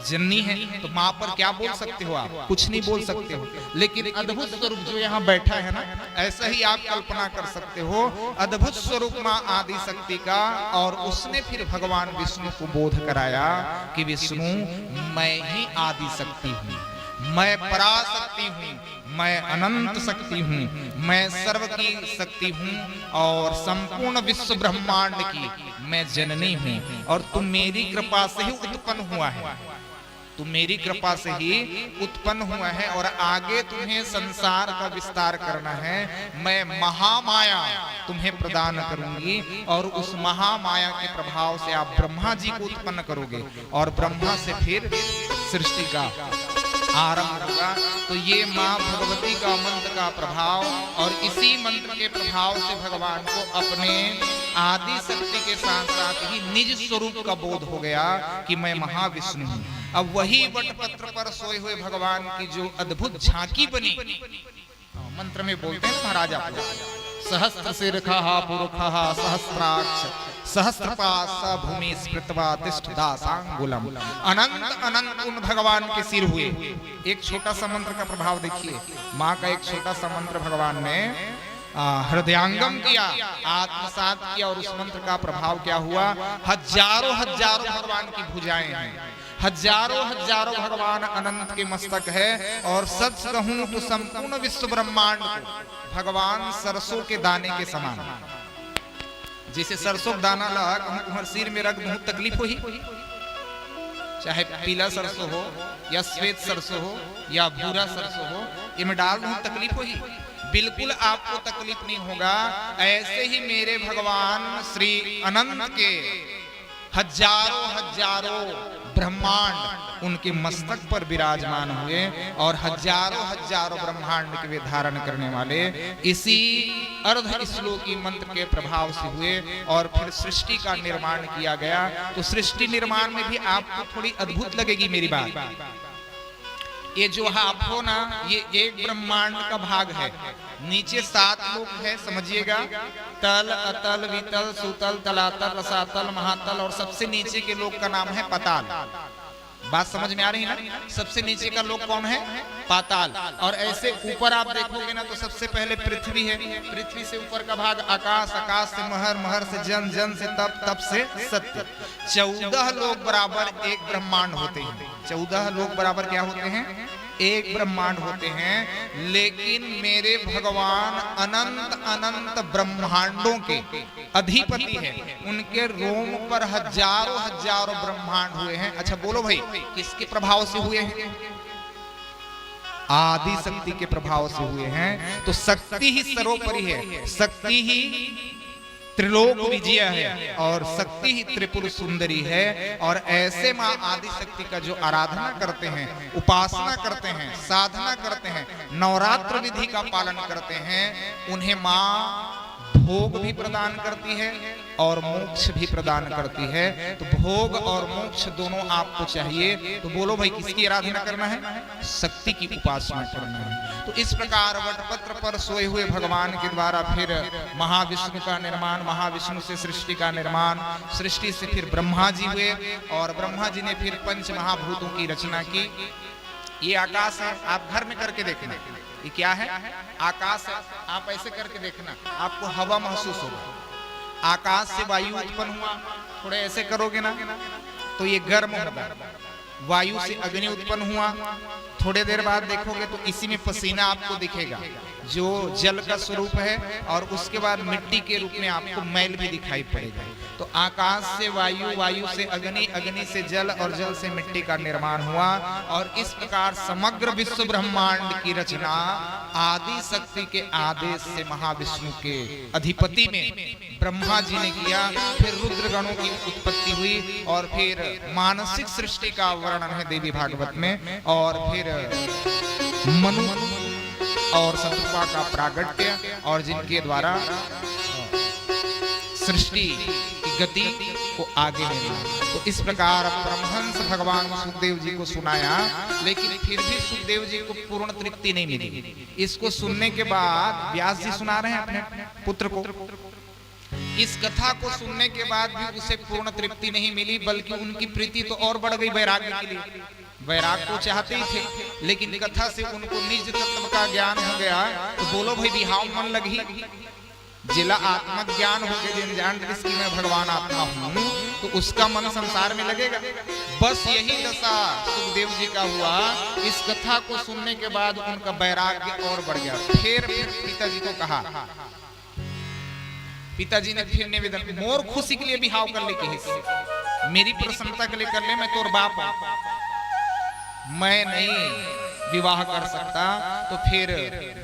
[SPEAKER 2] जननी है तो माँ पर क्या बोल सकते हो आप? कुछ नहीं बोल सकते हो। लेकिन अद्भुत स्वरूप जो यहाँ बैठा है ना, ऐसा ही आप कल्पना कर सकते हो। अद्भुत स्वरूप माँ आदि शक्ति का, और उसने फिर भगवान विष्णु को बोध कराया कि विष्णु मैं ही आदि शक्ति हूँ, मैं पराशक्ति हूँ, मैं अनंत शक्ति हूँ, मैं सर्व की शक्ति हूँ, और संपूर्ण विश्व ब्रह्मांड की मैं जननी हूँ, और तुम मेरी कृपा से ही उत्पन्न हुआ है, तुम मेरी कृपा से ही उत्पन्न हुआ है, और आगे तुम्हें संसार का विस्तार करना है। मैं महामाया तुम्हें प्रदान करूंगी, और उस महामाया के प्रभाव से आप ब्रह्मा जी को उत्पन्न करोगे, और ब्रह्मा से फिर सृष्टि का आरंभ होगा। तो ये माँ भगवती का मंत्र का प्रभाव, और इसी मंत्र के प्रभाव से भगवान को अपने आदि शक्ति के साथ साथ ही निज स्वरूप का बोध हो गया कि मैं महाविष्णु हूँ। अब वही वटपत्र पर सोए हुए भगवान की जो अद्भुत झांकी बनी, मंत्र में बोलते हैं महाराज आप, सहस्त्र शिरखः पुरुषः सहस्राक्ष सहस्रपाश भूमि स्मृत्वा तिष्ठदा सांगुलम। अनंत अनंत उन भगवान के सिर हुए। एक छोटा सा मंत्र का प्रभाव देखिए। माँ का एक छोटा सा मंत्र भगवान ने हृदयांगम किया, आत्मसात किया, और उस मंत्र का प्रभाव क्या हुआ? हजारों हजारों भगवान की भुजाएं हैं, हजारों हजारों भगवान अनंत के मस्तक है। और सच कहूं तो संपूर्ण विश्व ब्रह्मांड को भगवान सरसों के दाने के समान, जैसे सरसों का दाना लगा तुम्हारे सिर में रख बहुत तकलीफ हुई, चाहे पीला सरसों हो या श्वेत सरसों हो या भूरा सरसों हो, ये में डाल दूं तकलीफ हुई? बिल्कुल आपको तकलीफ नहीं होगा। ऐसे ही मेरे भगवान श्री अनंत के हजारों हजारों ब्रह्मांड उनके मस्तक पर विराजमान हुए, और हजारों हजारों ब्रह्मांड के वे धारण करने वाले इसी अर्ध श्लोकी मंत्र के प्रभाव से हुए, और फिर सृष्टि का निर्माण किया गया। तो सृष्टि निर्माण में भी आपको थोड़ी अद्भुत लगेगी मेरी बात। ये जो आप हो ना, ये एक ब्रह्मांड का भाग है। नीचे 7 लोक है, समझिएगा, तल, अतल, वितल, सुतल, तलातल, रसातल, महातल, और सबसे नीचे के लोक का नाम है पताल। बात समझ में आ रही है ना? सबसे नीचे का लोक कौन है? पाताल। और ऐसे ऊपर आप देखोगे ना तो सबसे पहले पृथ्वी है, पृथ्वी से ऊपर का भाग आकाश, आकाश से महर, महर से जन, जन से तप, तप से सत्य। 14 लोक बराबर एक ब्रह्मांड होते हैं। 14 लोक बराबर क्या होते हैं? एक ब्रह्मांड होते हैं। लेकिन मेरे भगवान अनंत अनंत ब्रह्मांडों के अधिपति हैं। उनके रोम पर हजारों हजारों ब्रह्मांड हुए हैं। अच्छा बोलो भाई, किसके प्रभाव से हुए हैं? आदि शक्ति के प्रभाव से हुए हैं। तो शक्ति ही सर्वोपरि है, शक्ति ही त्रिलोक विजय है और शक्ति ही त्रिपुर सुंदरी है। और ऐसे माँ आदि शक्ति का जो आराधना करते हैं, उपासना करते हैं, साधना करते हैं, नवरात्र विधि का पालन करते हैं, उन्हें माँ भोग भी प्रदान करती है और मोक्ष भी प्रदान करती है। तो भोग और मोक्ष दोनों आपको चाहिए। तो बोलो भाई, किसकी आराधना करना है? शक्ति की उपासना करना है। तो इस प्रकार वटपत्र पर सोए हुए भगवान के द्वारा फिर महाविष्णु का निर्माण, महाविष्णु से सृष्टि का निर्माण, सृष्टि से फिर ब्रह्मा जी हुए और ब्रह्मा जी ने फिर पंच महाभूतों की रचना की। ये आकाश है, आप घर में करके देखना। ये क्या है? आकाश है। आप ऐसे करके देखना, आपको हवा महसूस होगा। आकाश से वायु उत्पन्न हुआ, थोड़े ऐसे करोगे ना तो ये गर्म होगा। वायु से अग्नि उत्पन्न हुआ, थोड़े देर बाद देखोगे तो इसी में पसीना आपको दिखेगा जो जल का स्वरूप है। और उसके बाद मिट्टी के रूप में आपको मैल भी दिखाई पड़ेगा। तो आकाश से वायु, वायु से अग्नि, अग्नि से जल और जल से मिट्टी का निर्माण हुआ। और इस प्रकार समग्र विश्व ब्रह्मांड की रचना आदि शक्ति के आदेश से महाविष्णु के अधिपति में ब्रह्मा जी ने किया। फिर रुद्र गणों की उत्पत्ति हुई और फिर मानसिक सृष्टि का वर्णन है देवी भागवत में। और फिर मनु और शत्रुपा का प्रागट्य और जिनके द्वारा सृष्टि की गति को आगे बढ़ाया। तो इस प्रकार परमहंस भगवान सुखदेव जी को सुनाया, लेकिन फिर भी सुखदेव जी को पूर्ण तृप्ति नहीं मिली। इसको सुनने के बाद व्यास जी सुना रहे हैं अपने पुत्र को। इस कथा को सुनने के बाद भी उसे पूर्ण तृप्ति नहीं मिली, बल्कि उनकी प्रीति तो और बढ़ गई वैराग्य के लिए। वैराग को चाहते ही थे, लेकिन कथा से उनको निज तत्व का ज्ञान हो गया। तो बोलो भाई, बिहाव मन लगी। जिला आत्मज्ञान हो गया, जिन जान कि मैं भगवान आत्मा हूँ, तो उसका मन संसार में लगेगा। बस यही दशा सुखदेव जी का हुआ। इस कथा को सुनने के बाद उनका वैराग्य और बढ़ गया। फिर पिताजी को कहा, पिताजी ने फिर निवेदन, मोर खुशी के लिए बिहाव कर ले के मेरी प्रसन्नता के लिए कर ले, मैं तोर बाप हूं, मैं नहीं विवाह कर सकता। तो फिर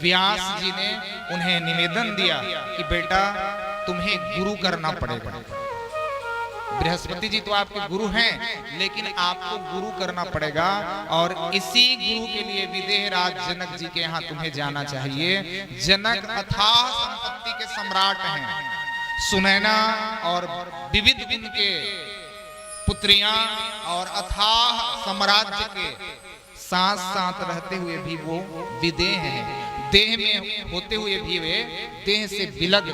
[SPEAKER 2] व्यास जी ने उन्हें निवेदन दिया कि बेटा तुम्हें गुरु करना पड़ेगा। बृहस्पति जी तो आपके गुरु हैं, लेकिन आपको गुरु करना पड़ेगा। और इसी गुरु के लिए विदेहराज जनक जी के यहाँ तुम्हें जाना चाहिए। जनक अथाह संपत्ति के सम्राट हैं, सुनैना और विविध उनके पुत्रियां और अथाह साम्राज्य के साथ साथ रहते हुए भी वो विदेह हैं। देह में होते हुए भी वे देह से विलग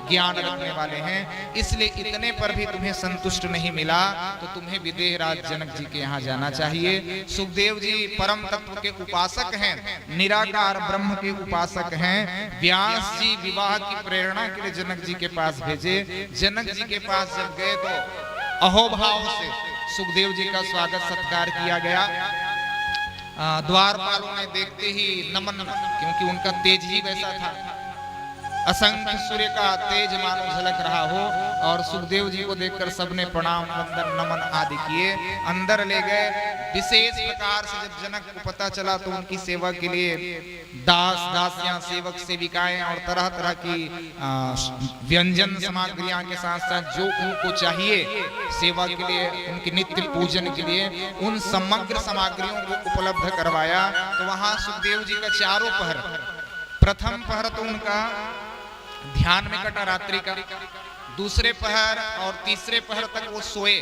[SPEAKER 2] ज्ञान रखने वाले हैं। इसलिए इतने पर भी तुम्हें संतुष्ट नहीं मिला, तो तुम्हें विदेहराज जनक जी के यहाँ जाना चाहिए। सुखदेव जी परम तत्व के उपासक हैं, निराकार ब्रह्म के उपासक हैं। व्यास जी विवाह की प्रेरणा के लिए जनक जी के पास भेजे। जनक जी के पास जब गए तो अहोभाव से सुखदेव जी का स्वागत सत्कार किया गया। द्वारपालों ने देखते ही नमन, क्योंकि उनका तेज ही वैसा था, असंख्य सूर्य का तेज मानो झलक रहा हो। और सुखदेव जी को देखकर सबने प्रणाम, वंदन, नमन आदि किए। अंदर ले गए। विशेष प्रकार से जब जनक को पता चला तो उनकी सेवा के लिए दास दासियां, सेवक सेविकाएं और तरह तरह की व्यंजन सामग्रियां के साथ साथ जो उनको चाहिए सेवा के लिए, उनके नित्य पूजन के लिए, उन समग्र सामग्रियों को उपलब्ध करवाया। तो वहां सुखदेव जी का चारों पहर, प्रथम पहर तो उनका ध्यान में कटा रात्रि का, दूसरे पहर और तीसरे पहर तक वो सोए।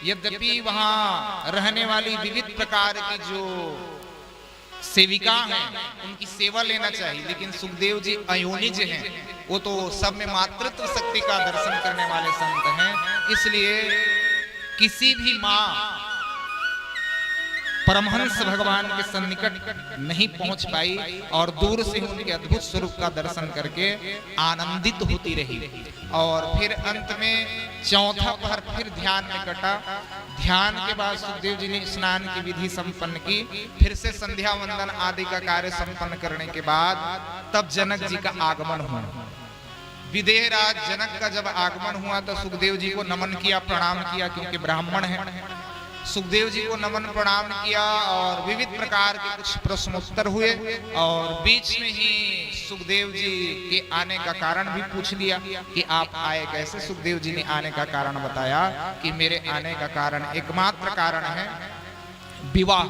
[SPEAKER 2] यद्यपि वहां रहने वाली विविध प्रकार की जो सेविका हैं उनकी सेवा लेना चाहिए, लेकिन सुखदेव जी अयोनिज हैं, वो तो सब में मातृत्व शक्ति का दर्शन करने वाले संत हैं। इसलिए किसी भी माँ परमहंस भगवान के सन्निकट नहीं पहुंच पाई और दूर से उनके अद्भुत स्वरूप का दर्शन करके आनंदित होती रही। और फिर अंत में चौथा पहर फिर ध्यान में कटा। ध्यान के बाद सुखदेव जी ने स्नान की विधि संपन्न की, फिर से संध्या वंदन आदि का कार्य संपन्न करने के बाद तब जनक जी का आगमन हुआ। विदेहराज जनक का जब आगमन हुआ तो सुखदेव जी को नमन किया, प्रणाम किया, क्योंकि ब्राह्मण है। सुखदेव जी को नमन प्रणाम किया और विविध प्रकार के कुछ प्रश्नोत्तर हुए और बीच में ही सुखदेव जी के आने का कारण भी पूछ लिया कि आप आए कैसे। सुखदेव जी ने आने का कारण बताया कि मेरे आने का कारण एकमात्र कारण है विवाह।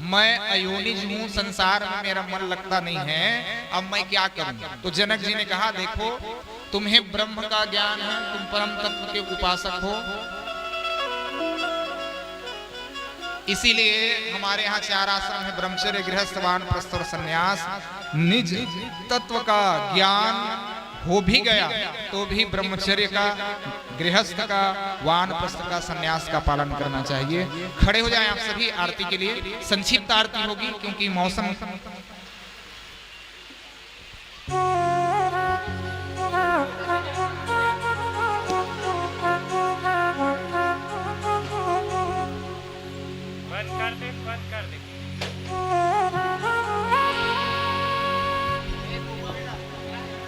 [SPEAKER 2] मैं अयोनिज हूं, संसार में मेरा मन लगता नहीं है, अब मैं क्या करूं। तो जनक जी ने कहा देखो तुम्हें ब्रह्म का ज्ञान है, तुम परम तत्व के उपासक हो, इसीलिए हमारे यहाँ 4 आश्रम है, ब्रह्मचर्य, गृहस्थ, वानप्रस्थ और संन्यास। निज तत्व का ज्ञान हो भी गया तो भी ब्रह्मचर्य का, गृहस्थ का, वानप्रस्थ का, संन्यास का पालन करना चाहिए। खड़े हो जाएं आप सभी आरती के लिए। संक्षिप्त आरती होगी क्योंकि मौसम